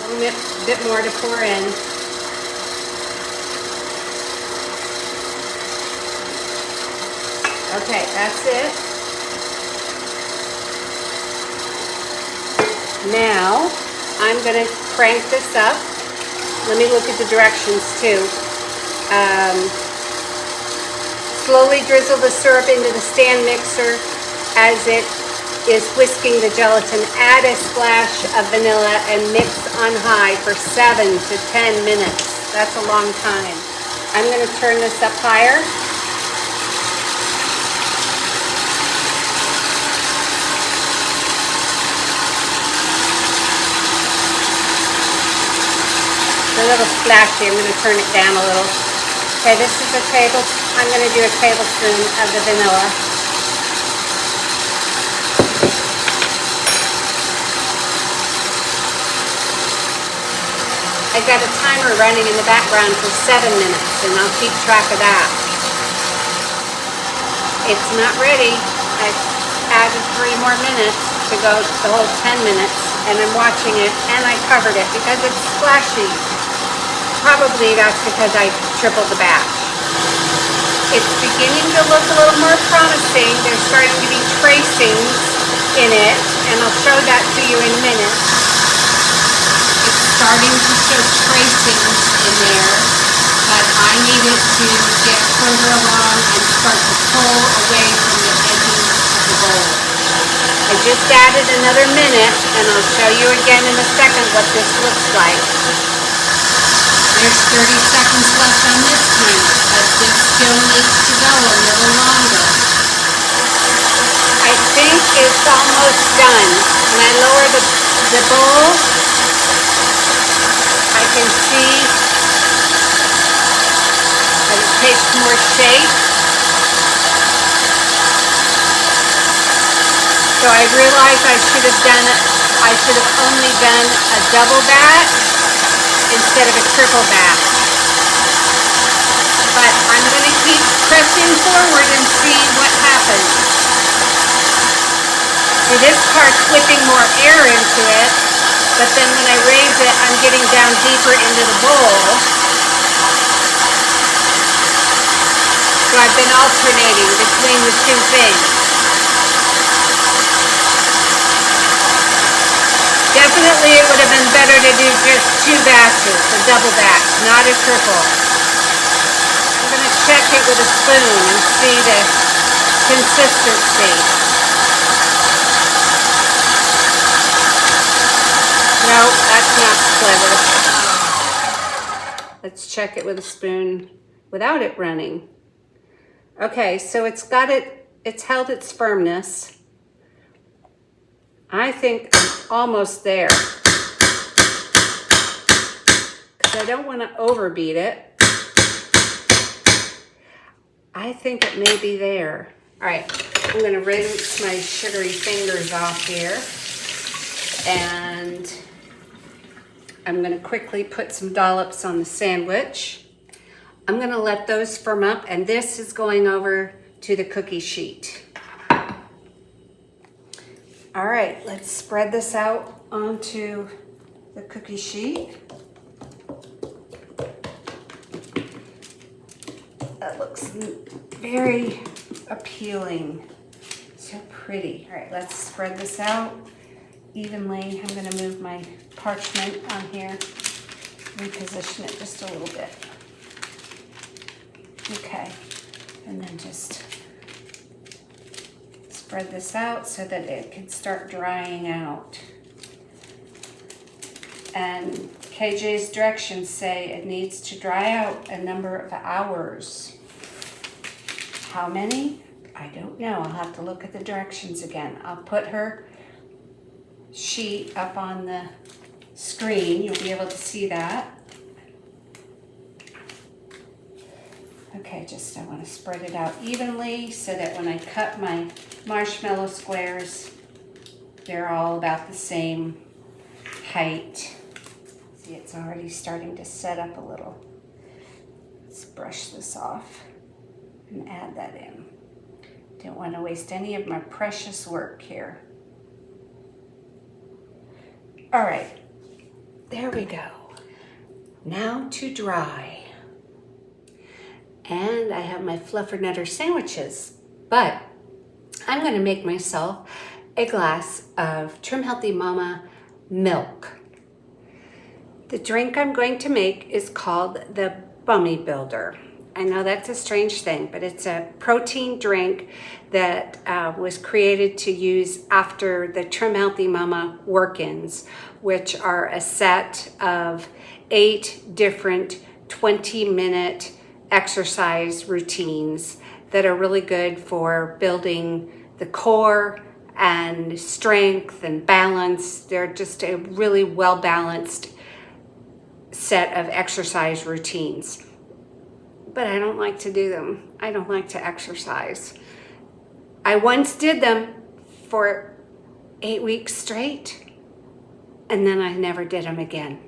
A little bit more to pour in. Okay, that's it. Now, I'm going to crank this up. Let me look at the directions too. Slowly drizzle the syrup into the stand mixer as it is whisking the gelatin. Add a splash of vanilla and mix on high for 7 to 10 minutes. That's a long time. I'm going to turn this up higher. A little splashy. I'm going to turn it down a little. Okay, this is I'm going to do a tablespoon of the vanilla. I've got a timer running in the background for 7 minutes, and I'll keep track of that. It's not ready. I've added 3 more minutes to go the whole 10 minutes, and I'm watching it, and I covered it because it's splashy. Probably that's because I tripled the batch. It's beginning to look a little more promising. There's starting to be tracings in it, and I'll show that to you in a minute. It's starting to show tracings in there, but I need it to get further along and start to pull away from the edges of the bowl. I just added another minute, and I'll show you again in a second what this looks like. There's 30 seconds left on this pan, but this still needs to go a little longer. I think it's almost done. When I lower the bowl, I can see that it takes more shape. So I realized I should have only done a double batch instead of a triple batch. But I'm going to keep pressing forward and see what happens. See, this part's whipping more air into it, but then when I raise it, I'm getting down deeper into the bowl. So I've been alternating between the two things. Definitely it would have been better to do just 2 batches, a double batch, not a triple. I'm going to check it with a spoon and see the consistency. No, that's not clever. Let's check it with a spoon without it running. Okay, so it's held its firmness. I think I'm almost there. Because I don't want to overbeat it. I think it may be there. All right, I'm going to rinse my sugary fingers off here. And I'm going to quickly put some dollops on the sandwich. I'm going to let those firm up, and this is going over to the cookie sheet. All right, let's spread this out onto the cookie sheet. That looks very appealing. So pretty. All right, let's spread this out evenly. I'm going to move my parchment on here, reposition it just a little bit. Okay, and then just spread this out so that it can start drying out. And KJ's directions say it needs to dry out a number of hours. How many? I don't know. I'll have to look at the directions again. I'll put her sheet up on the screen. You'll be able to see that. Okay, just I want to spread it out evenly so that when I cut my marshmallow squares, they're all about the same height. See, it's already starting to set up a little. Let's brush this off and add that in. Don't want to waste any of my precious work here. All right, there we go. Now to dry. And I have my FlufferNutter sandwiches, but I'm going to make myself a glass of Trim Healthy Mama milk. The drink I'm going to make is called the Bummy Builder. I know that's a strange thing, but it's a protein drink that was created to use after the Trim Healthy Mama work-ins, which are a set of 8 different 20-minute exercise routines that are really good for building the core and strength and balance. They're just a really well-balanced set of exercise routines. But I don't like to do them. I don't like to exercise. I once did them for 8 weeks straight, and then I never did them again.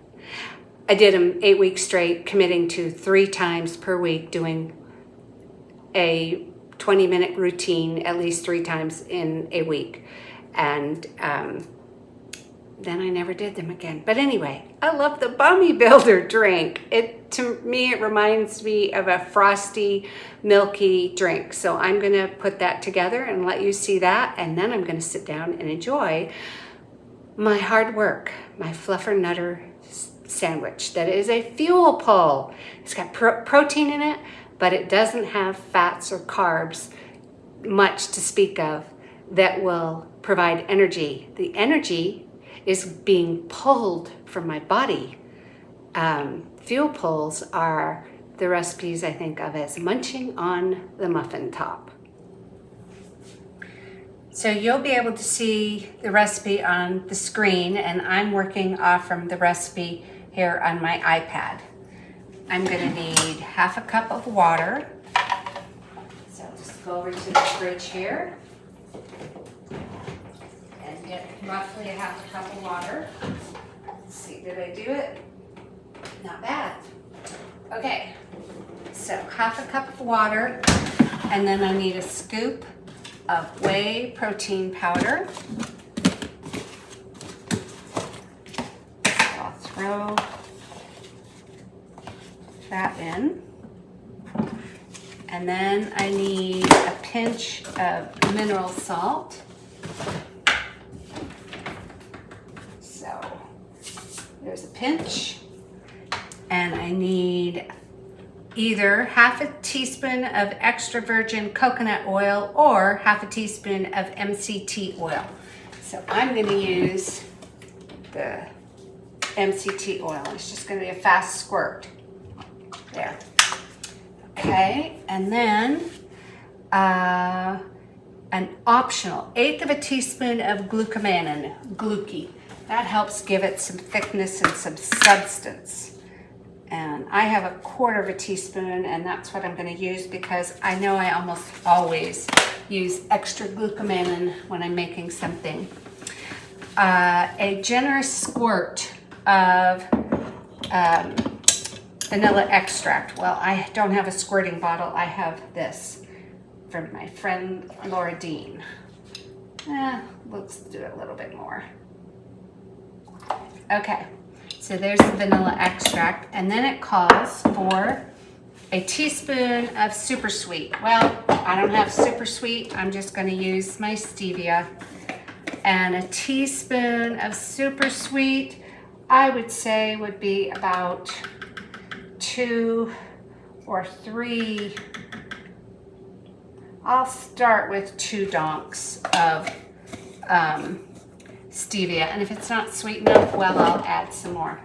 I did them 8 weeks straight, committing to 3 times per week, doing a 20-minute routine at least 3 times in a week. And then I never did them again. But anyway, I love the Bummy Builder drink. To me, it reminds me of a frosty, milky drink. So I'm gonna put that together and let you see that. And then I'm gonna sit down and enjoy my hard work, my FlufferNutter sandwich. That is a fuel pull. It's got protein in it, but it doesn't have fats or carbs, much to speak of, that will provide energy. The energy is being pulled from my body. Fuel pulls are the recipes I think of as munching on the muffin top. So you'll be able to see the recipe on the screen, and I'm working off from the recipe here on my iPad. I'm gonna need half a cup of water. So I'll just go over to the fridge here and get roughly a half a cup of water. Let's see, did I do it? Not bad. Okay, so half a cup of water, and then I need a scoop of whey protein powder. I'll throw that in. And then I need a pinch of mineral salt. So there's a pinch. And I need either half a teaspoon of extra virgin coconut oil or half a teaspoon of MCT oil. So I'm going to use the MCT oil. It's just going to be a fast squirt. There. Okay, and then an optional 1/8 of a teaspoon of glucomannan, glucose. That helps give it some thickness and some substance. And I have 1/4 of a teaspoon, and that's what I'm going to use because I know I almost always use extra glucomannan when I'm making something. A generous squirt of vanilla extract. Well, I don't have a squirting bottle. I have this from my friend Laura Dean. Let's do a little bit more. Okay, so there's the vanilla extract, and then it calls for a teaspoon of super sweet. Well, I don't have super sweet. I'm just going to use my stevia. And a teaspoon of super sweet, I would say, would be about 2 or 3. I'll start with 2 donks of stevia, and if it's not sweet enough, well, I'll add some more.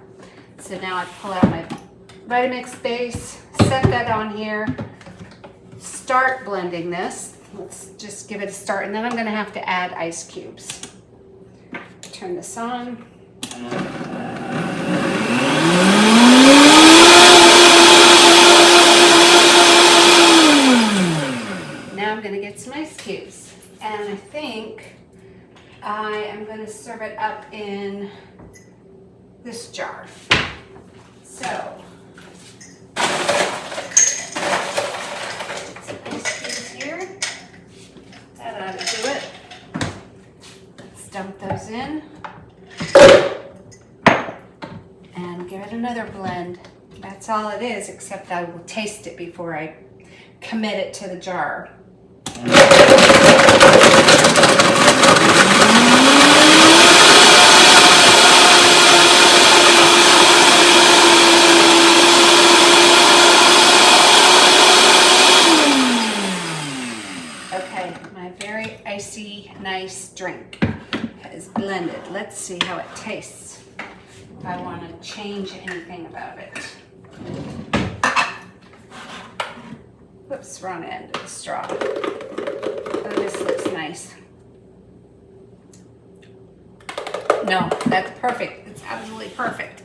So now I pull out my Vitamix base, set that on here, start blending this. Let's just give it a start, and then I'm going to have to add ice cubes. Turn this on. Now I'm going to get some ice cubes, and I think I am going to serve it up in this jar. So, get some ice cubes here. That ought to do it. Let's dump those in and give it another blend. That's all it is, except I will taste it before I commit it to the jar. Okay, my very icy, nice drink is blended. Let's see how it tastes. If I want to change anything about it. Whoops, wrong end of the straw. Oh, this looks nice. No, that's perfect. It's absolutely perfect.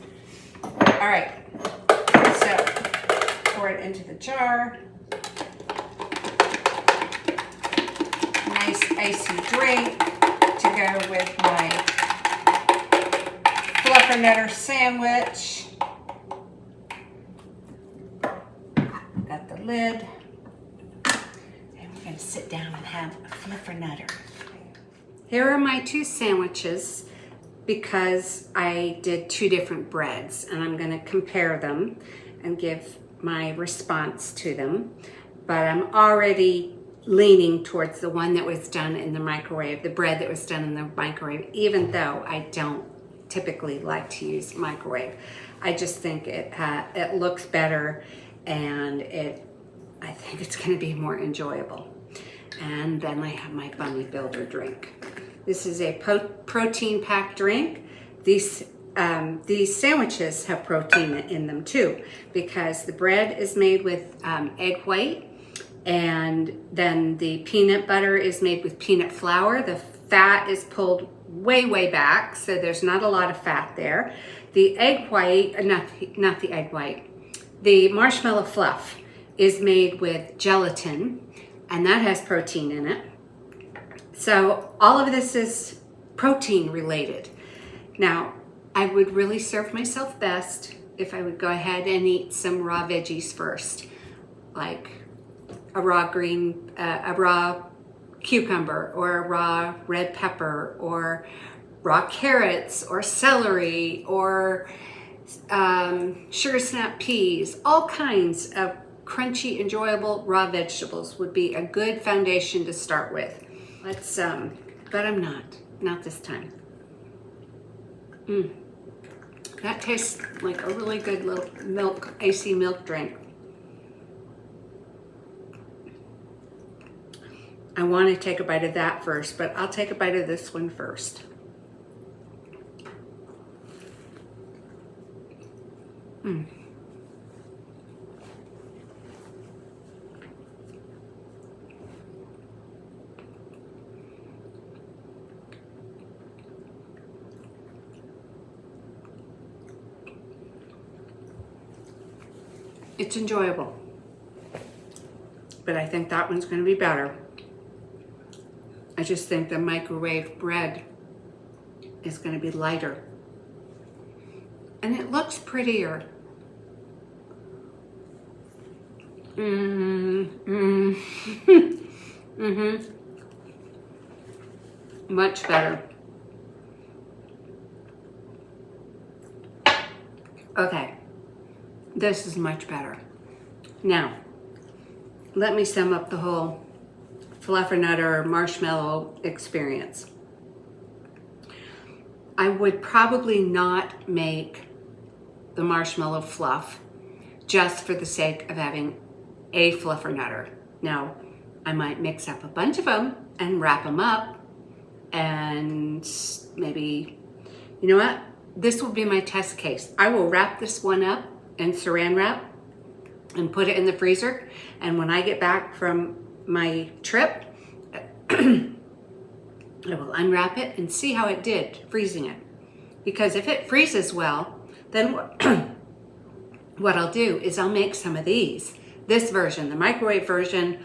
All right, so pour it into the jar. Nice icy drink to go with my FlufferNutter sandwich. Got the lid. And we're going to sit down and have a FlufferNutter. Here are my 2 sandwiches because I did 2 different breads, and I'm going to compare them and give my response to them. But I'm already leaning towards the one that was done in the microwave, the bread that was done in the microwave, even though I don't typically like to use microwave. I just think it looks better, and I think it's going to be more enjoyable. And then I have my Bunny Builder drink. This is a protein-packed drink. These sandwiches have protein in them too, because the bread is made with egg white, and then the peanut butter is made with peanut flour. The fat is pulled way, way back, so there's not a lot of fat there. The egg white, not the egg white, the marshmallow fluff is made with gelatin, and that has protein in it. So all of this is protein related. Now, I would really serve myself best if I would go ahead and eat some raw veggies first, like a raw cucumber, or a raw red pepper, or raw carrots, or celery, or sugar snap peas. All kinds of crunchy, enjoyable raw vegetables would be a good foundation to start with. Let's, but I'm not this time. That tastes like a really good little icy milk drink. I want to take a bite of that first, but I'll take a bite of this one first. It's enjoyable. But I think that one's going to be better. I just think the microwave bread is going to be lighter. And it looks prettier. Much better. Okay, this is much better. Now, let me sum up the whole FlufferNutter marshmallow experience. I would probably not make the marshmallow fluff just for the sake of having a FlufferNutter. Now, I might mix up a bunch of them and wrap them up, and maybe, you know what? This will be my test case. I will wrap this one up in saran wrap and put it in the freezer. And when I get back from my trip, I will unwrap it and see how it did freezing it. Because if it freezes well, then what I'll do is I'll make some of these. This version, the microwave version,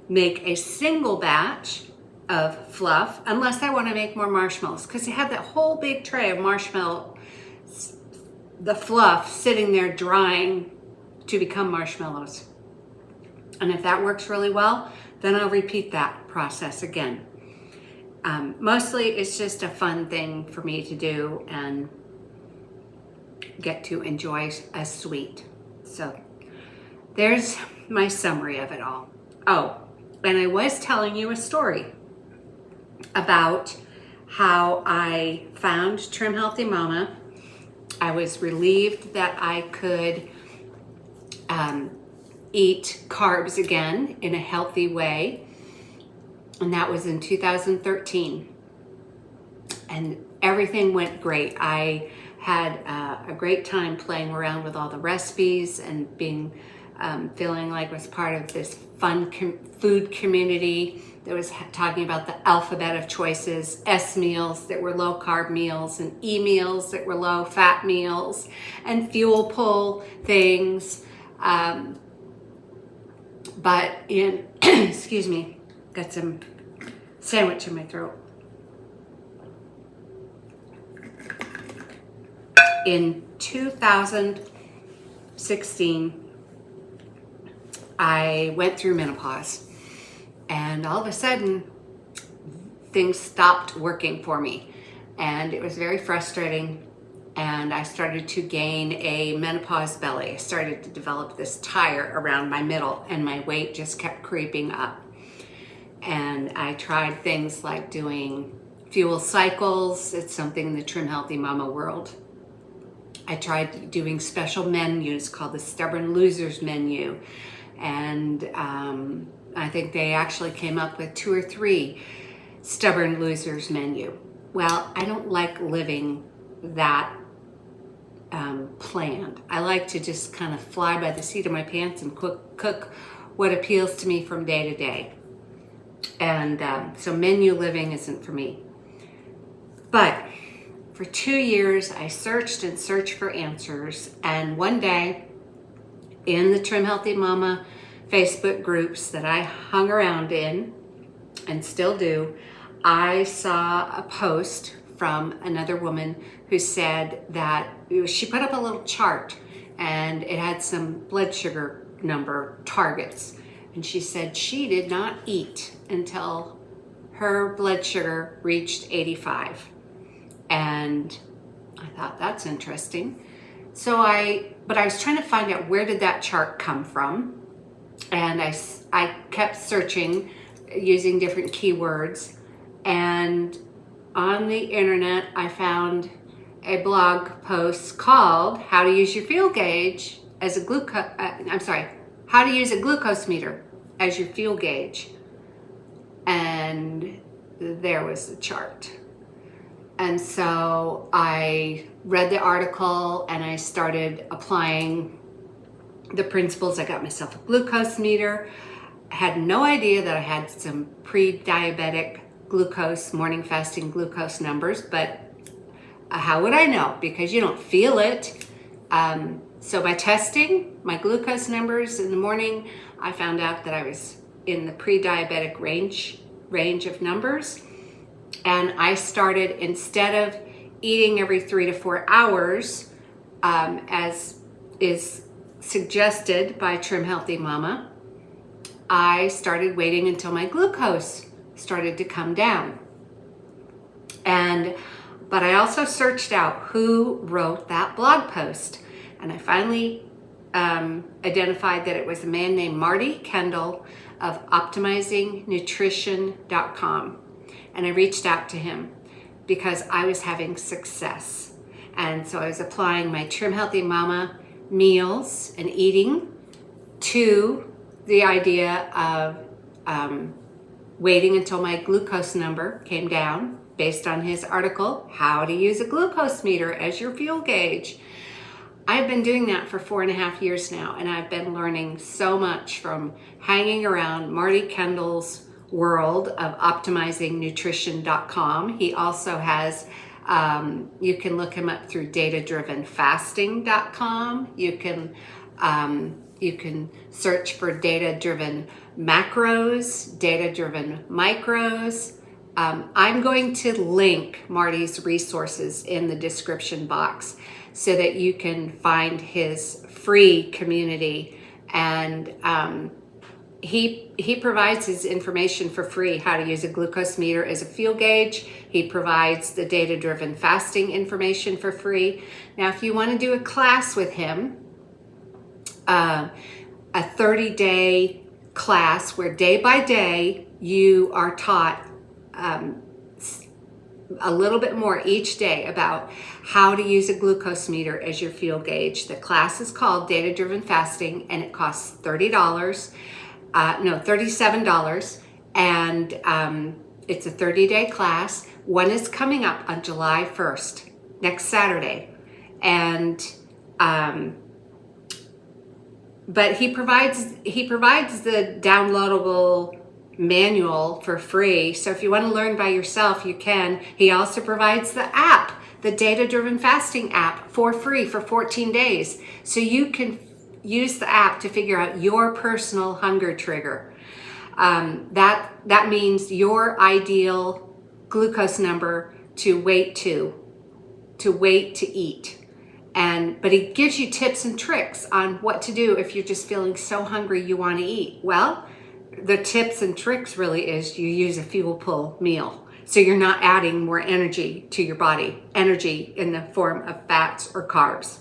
make a single batch of fluff, unless I want to make more marshmallows, because they have that whole big tray of marshmallow, the fluff sitting there drying to become marshmallows. And if that works really well, then I'll repeat that process again. Mostly it's just a fun thing for me to do and get to enjoy a sweet. So there's my summary of it all. Oh, and I was telling you a story about how I found Trim Healthy Mama. I was relieved that I could eat carbs again in a healthy way. And that was in 2013. And everything went great. I had a great time playing around with all the recipes and being feeling like I was part of this fun food community that was talking about the alphabet of choices, S meals that were low carb meals, and E meals that were low fat meals, and fuel pull things. But in, excuse me, got some sandwich in my throat. In 2016, I went through menopause, and all of a sudden things stopped working for me, and it was very frustrating. And I started to gain a menopause belly. I started to develop this tire around my middle, and my weight just kept creeping up. And I tried things like doing fuel cycles. It's something in the Trim Healthy Mama world. I tried doing special menus called the Stubborn Losers menu. And I think they actually came up with 2 or 3 Stubborn Losers menu. Well, I don't like living that planned. I like to just kind of fly by the seat of my pants and cook what appeals to me from day to day. And so menu living isn't for me. But for 2 years, I searched and searched for answers. And one day, in the Trim Healthy Mama Facebook groups that I hung around in, and still do, I saw a post from another woman who said that she put up a little chart, and it had some blood sugar number targets. And she said she did not eat until her blood sugar reached 85. And I thought, that's interesting. But I was trying to find out, where did that chart come from? And I kept searching using different keywords. And on the internet, I found a blog post called How to Use Your Fuel Gauge as a How to Use a Glucose Meter as Your Fuel Gauge. And there was the chart. And so I read the article and I started applying the principles. I got myself a glucose meter. I had no idea that I had some pre-diabetic glucose, morning fasting glucose numbers, but how would I know? Because you don't feel it. So by testing my glucose numbers in the morning, I found out that I was in the pre-diabetic range of numbers. And I started, instead of eating every 3 to 4 hours, as is suggested by Trim Healthy Mama, I started waiting until my glucose started to come down. But I also searched out who wrote that blog post, and I finally identified that it was a man named Marty Kendall of optimizingnutrition.com. And I reached out to him because I was having success. And so I was applying my Trim Healthy Mama meals and eating to the idea of waiting until my glucose number came down, based on his article, How to Use a Glucose Meter as Your Fuel Gauge. I've been doing that for 4.5 years now, and I've been learning so much from hanging around Marty Kendall's world of optimizingnutrition.com. He also has, you can look him up through DataDrivenFasting.com. You can search for data-driven macros, data-driven micros. I'm going to link Marty's resources in the description box so that you can find his free community. And he provides his information for free, how to use a glucose meter as a fuel gauge. He provides the data-driven fasting information for free. Now, if you want to do a class with him, a 30-day class where day by day you are taught a little bit more each day about how to use a glucose meter as your fuel gauge. The class is called Data Driven Fasting, and it costs $37, and it's a 30-day class. One is coming up on July 1st, next Saturday, and but he provides the downloadable manual for free. So if you want to learn by yourself, you can. He also provides the app, the Data Driven Fasting app, for free for 14 days. So you can use the app to figure out your personal hunger trigger. That means your ideal glucose number to wait to eat. But he gives you tips and tricks on what to do if you're just feeling so hungry you want to eat. Well, the tips and tricks really is you use a fuel pull meal. So you're not adding more energy to your body, energy in the form of fats or carbs.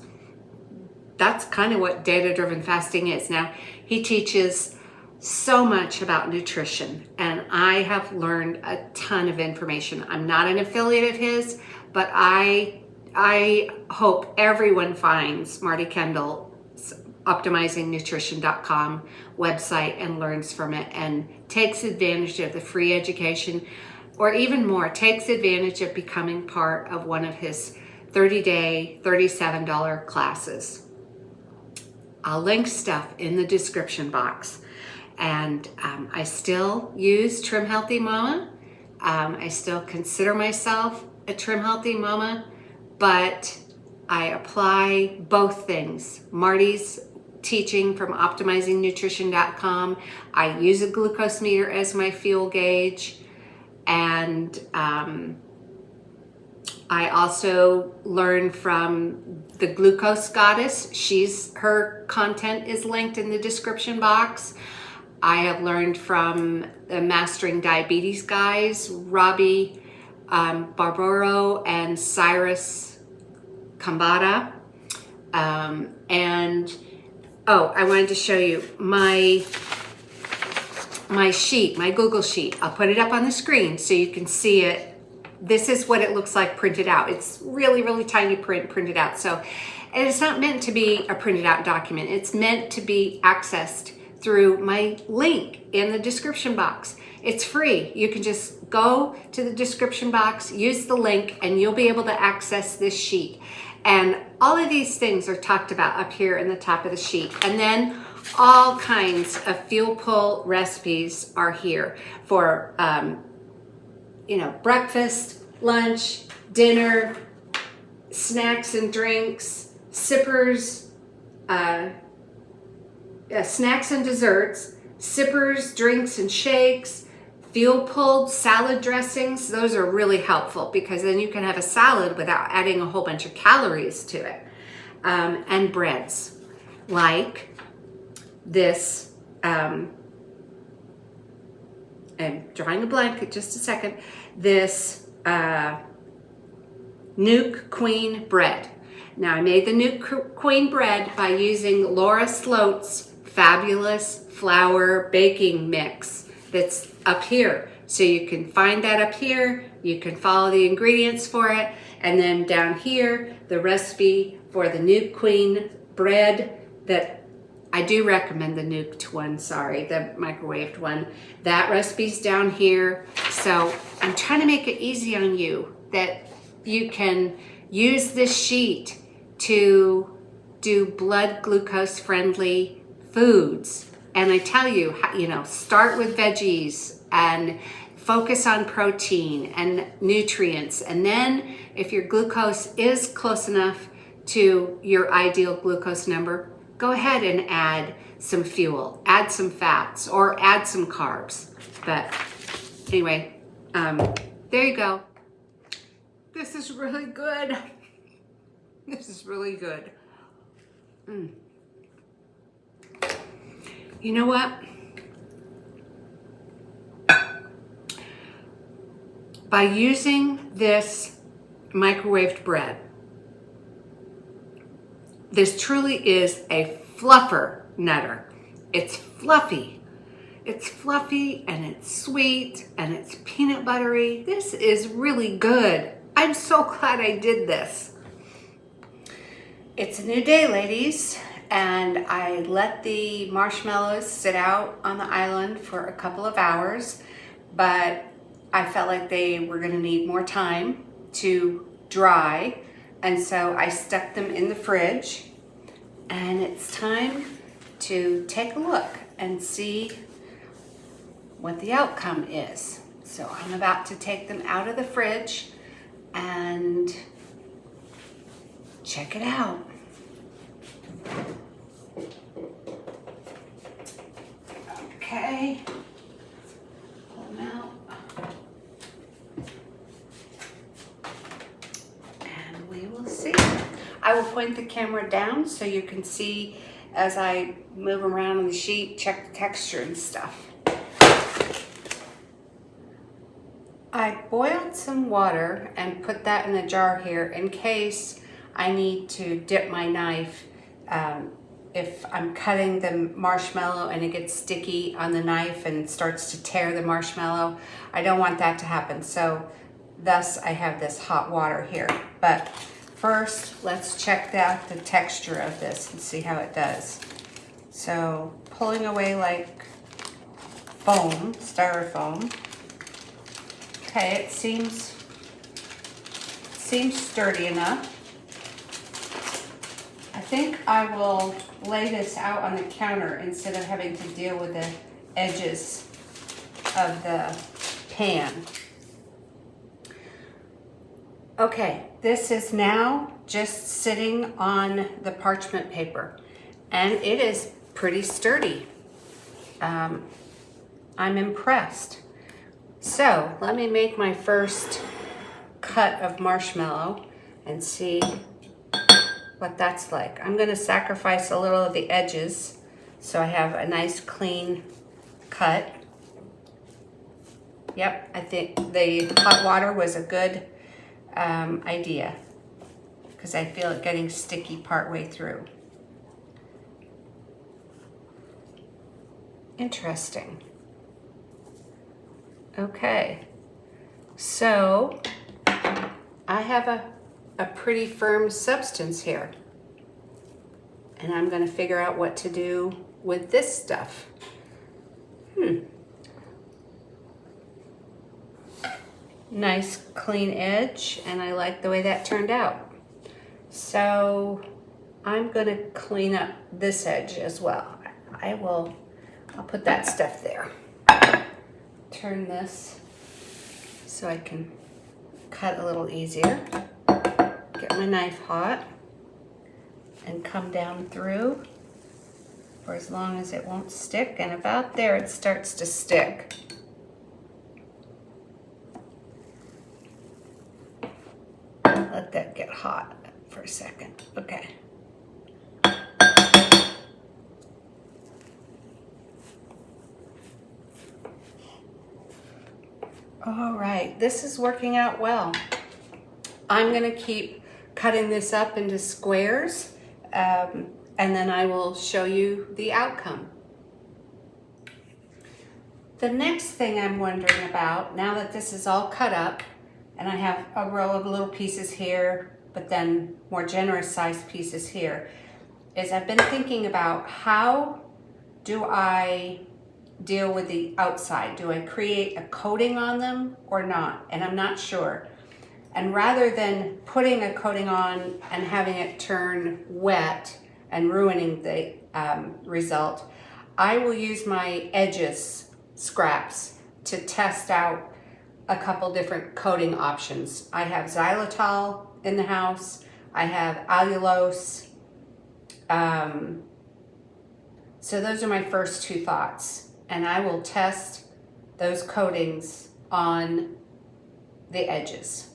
That's kind of what data-driven fasting is. Now, he teaches so much about nutrition, and I have learned a ton of information. I'm not an affiliate of his, but I hope everyone finds Marty Kendall's optimizingnutrition.com website and learns from it and takes advantage of the free education, or even more, takes advantage of becoming part of one of his 30-day, $37 classes. I'll link stuff in the description box. And I still use Trim Healthy Mama. I still consider myself a Trim Healthy Mama, but I apply both things. Marty's teaching from optimizingnutrition.com. I use a glucose meter as my fuel gauge, and I also learn from the Glucose Goddess. Her content is linked in the description box. I have learned from the Mastering Diabetes guys, Robbie Barbaro and Cyrus Kambata. I wanted to show you my sheet, my Google sheet. I'll put it up on the screen so you can see it. This is what it looks like printed out. It's really, really tiny printed out. So, and it's not meant to be a printed out document. It's meant to be accessed through my link in the description box. It's free. You can just go to the description box, use the link, and you'll be able to access this sheet. And all of these things are talked about up here in the top of the sheet. And then all kinds of fuel pull recipes are here for, breakfast, lunch, dinner, snacks and drinks, sippers, snacks and desserts, sippers, drinks and shakes, fuel pulled salad dressings. Those are really helpful because then you can have a salad without adding a whole bunch of calories to it. And breads like this. I'm drawing a blank just a second. This Nuke Queen bread. Now I made the Nuke Queen bread by using Laura Sloat's fabulous flour baking mix that's up here. So you can find that up here, you can follow the ingredients for it, and then down here, the recipe for the Nuke Queen bread that I do recommend the nuked one, sorry, the microwaved one. That recipe's down here. So I'm trying to make it easy on you that you can use this sheet to do blood glucose friendly foods. And I tell you, start with veggies and focus on protein and nutrients. And then if your glucose is close enough to your ideal glucose number, go ahead and add some fuel, add some fats, or add some carbs. But anyway, there you go. This is really good. This is really good. You know what? By using this microwaved bread, this truly is a FlufferNutter. It's fluffy. It's fluffy and it's sweet and it's peanut buttery. This is really good. I'm so glad I did this. It's a new day, ladies, and I let the marshmallows sit out on the island for a couple of hours, but I felt like they were gonna need more time to dry, and so I stuck them in the fridge, and it's time to take a look and see what the outcome is. So I'm about to take them out of the fridge and check it out. Okay, pull them out. And we will see. I will point the camera down so you can see as I move around on the sheet, check the texture and stuff. I boiled some water and put that in a jar here in case I need to dip my knife if I'm cutting the marshmallow and it gets sticky on the knife and starts to tear the marshmallow. I don't want that to happen, so thus I have this hot water here. But first, let's check out the texture of this and see how it does. So pulling away like foam, styrofoam. Okay, it seems sturdy enough. I think I will lay this out on the counter instead of having to deal with the edges of the pan. Okay, this is now just sitting on the parchment paper, and it is pretty sturdy. I'm impressed. So let me make my first cut of marshmallow and see what that's like. I'm going to sacrifice a little of the edges so I have a nice clean cut. Yep, I think the hot water was a good idea because I feel it getting sticky partway through. Interesting. Okay, so I have a pretty firm substance here, and I'm going to figure out what to do with this stuff. Nice clean edge, and I like the way that turned out. So I'm going to clean up this edge as well. I'll put that stuff there. Turn this so I can cut a little easier. Get my knife hot and come down through for as long as it won't stick, and about there it starts to stick. Let that get hot for a second. Okay. All right, this is working out well. I'm gonna keep cutting this up into squares, and then I will show you the outcome. The next thing I'm wondering about, now that this is all cut up, and I have a row of little pieces here, but then more generous sized pieces here, is I've been thinking about how do I deal with the outside? Do I create a coating on them or not? And I'm not sure. And rather than putting a coating on and having it turn wet and ruining the result, I will use my edges scraps to test out a couple different coating options. I have xylitol in the house. I have allulose. So those are my first two thoughts. And I will test those coatings on the edges.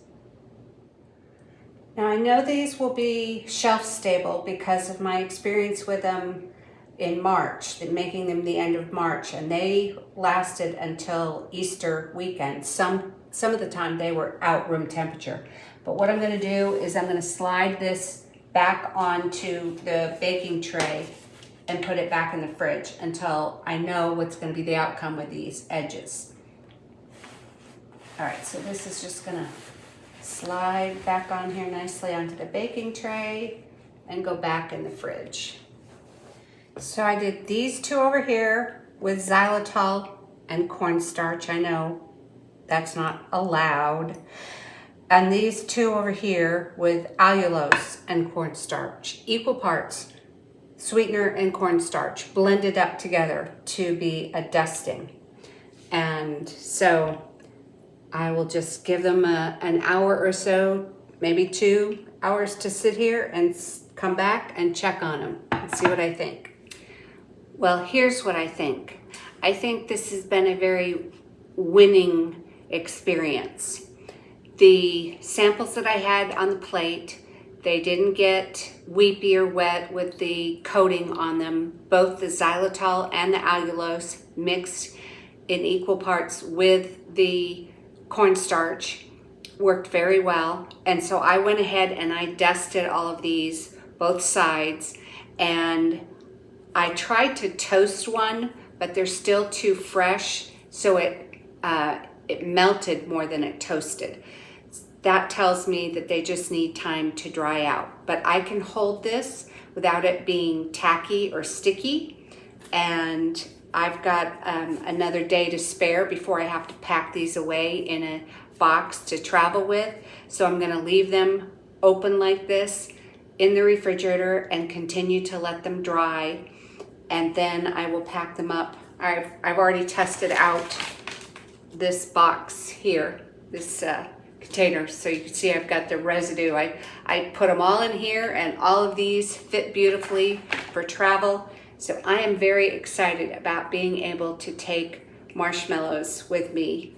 Now I know these will be shelf stable because of my experience with them in March, making them the end of March, and they lasted until Easter weekend. Some of the time they were out room temperature. But what I'm going to do is I'm going to slide this back onto the baking tray and put it back in the fridge until I know what's going to be the outcome with these edges. All right, so this is just going to slide back on here nicely onto the baking tray and go back in the fridge. So I did these two over here with xylitol and cornstarch. I know that's not allowed. And these two over here with allulose and cornstarch, equal parts, sweetener and cornstarch blended up together to be a dusting. And so I will just give them an hour or so, maybe 2 hours to sit here and come back and check on them and see what I think. Well, here's what I think. I think this has been a very winning experience. The samples that I had on the plate, they didn't get weepy or wet with the coating on them. Both the xylitol and the allulose mixed in equal parts with the cornstarch worked very well. And so I went ahead and I dusted all of these, both sides, and I tried to toast one, but they're still too fresh, so it melted more than it toasted. That tells me that they just need time to dry out. But I can hold this without it being tacky or sticky, and I've got another day to spare before I have to pack these away in a box to travel with. So I'm going to leave them open like this in the refrigerator and continue to let them dry, and then I will pack them up. I've already tested out this box here, this container, so you can see I've got the residue. I put them all in here, and all of these fit beautifully for travel. So I am very excited about being able to take marshmallows with me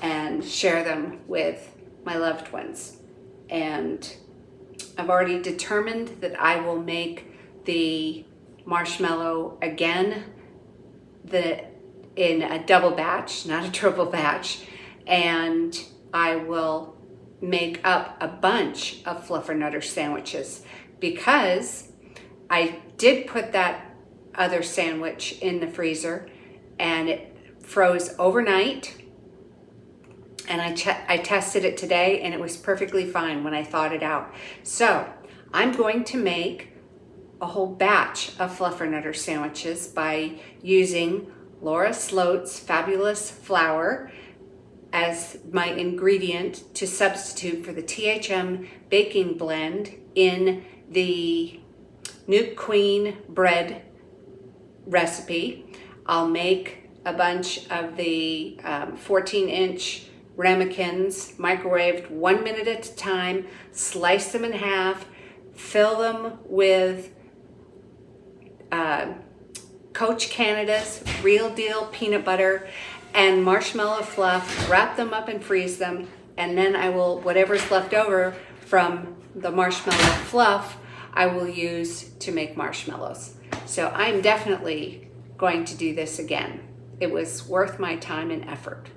and share them with my loved ones. And I've already determined that I will make the marshmallow again in a double batch, not a triple batch, and I will make up a bunch of FlufferNutter sandwiches because I did put that other sandwich in the freezer and it froze overnight, and I tested it today and it was perfectly fine when I thawed it out. So I'm going to make a whole batch of FlufferNutter sandwiches by using Laura Sloat's fabulous flour as my ingredient to substitute for the THM baking blend in the Nuke Queen bread recipe. I'll make a bunch of the 14-inch ramekins, microwaved 1 minute at a time, slice them in half, fill them with Coach Canada's real deal peanut butter and marshmallow fluff, wrap them up and freeze them, and then I will, whatever's left over from the marshmallow fluff, I will use to make marshmallows. So I'm definitely going to do this again. It was worth my time and effort.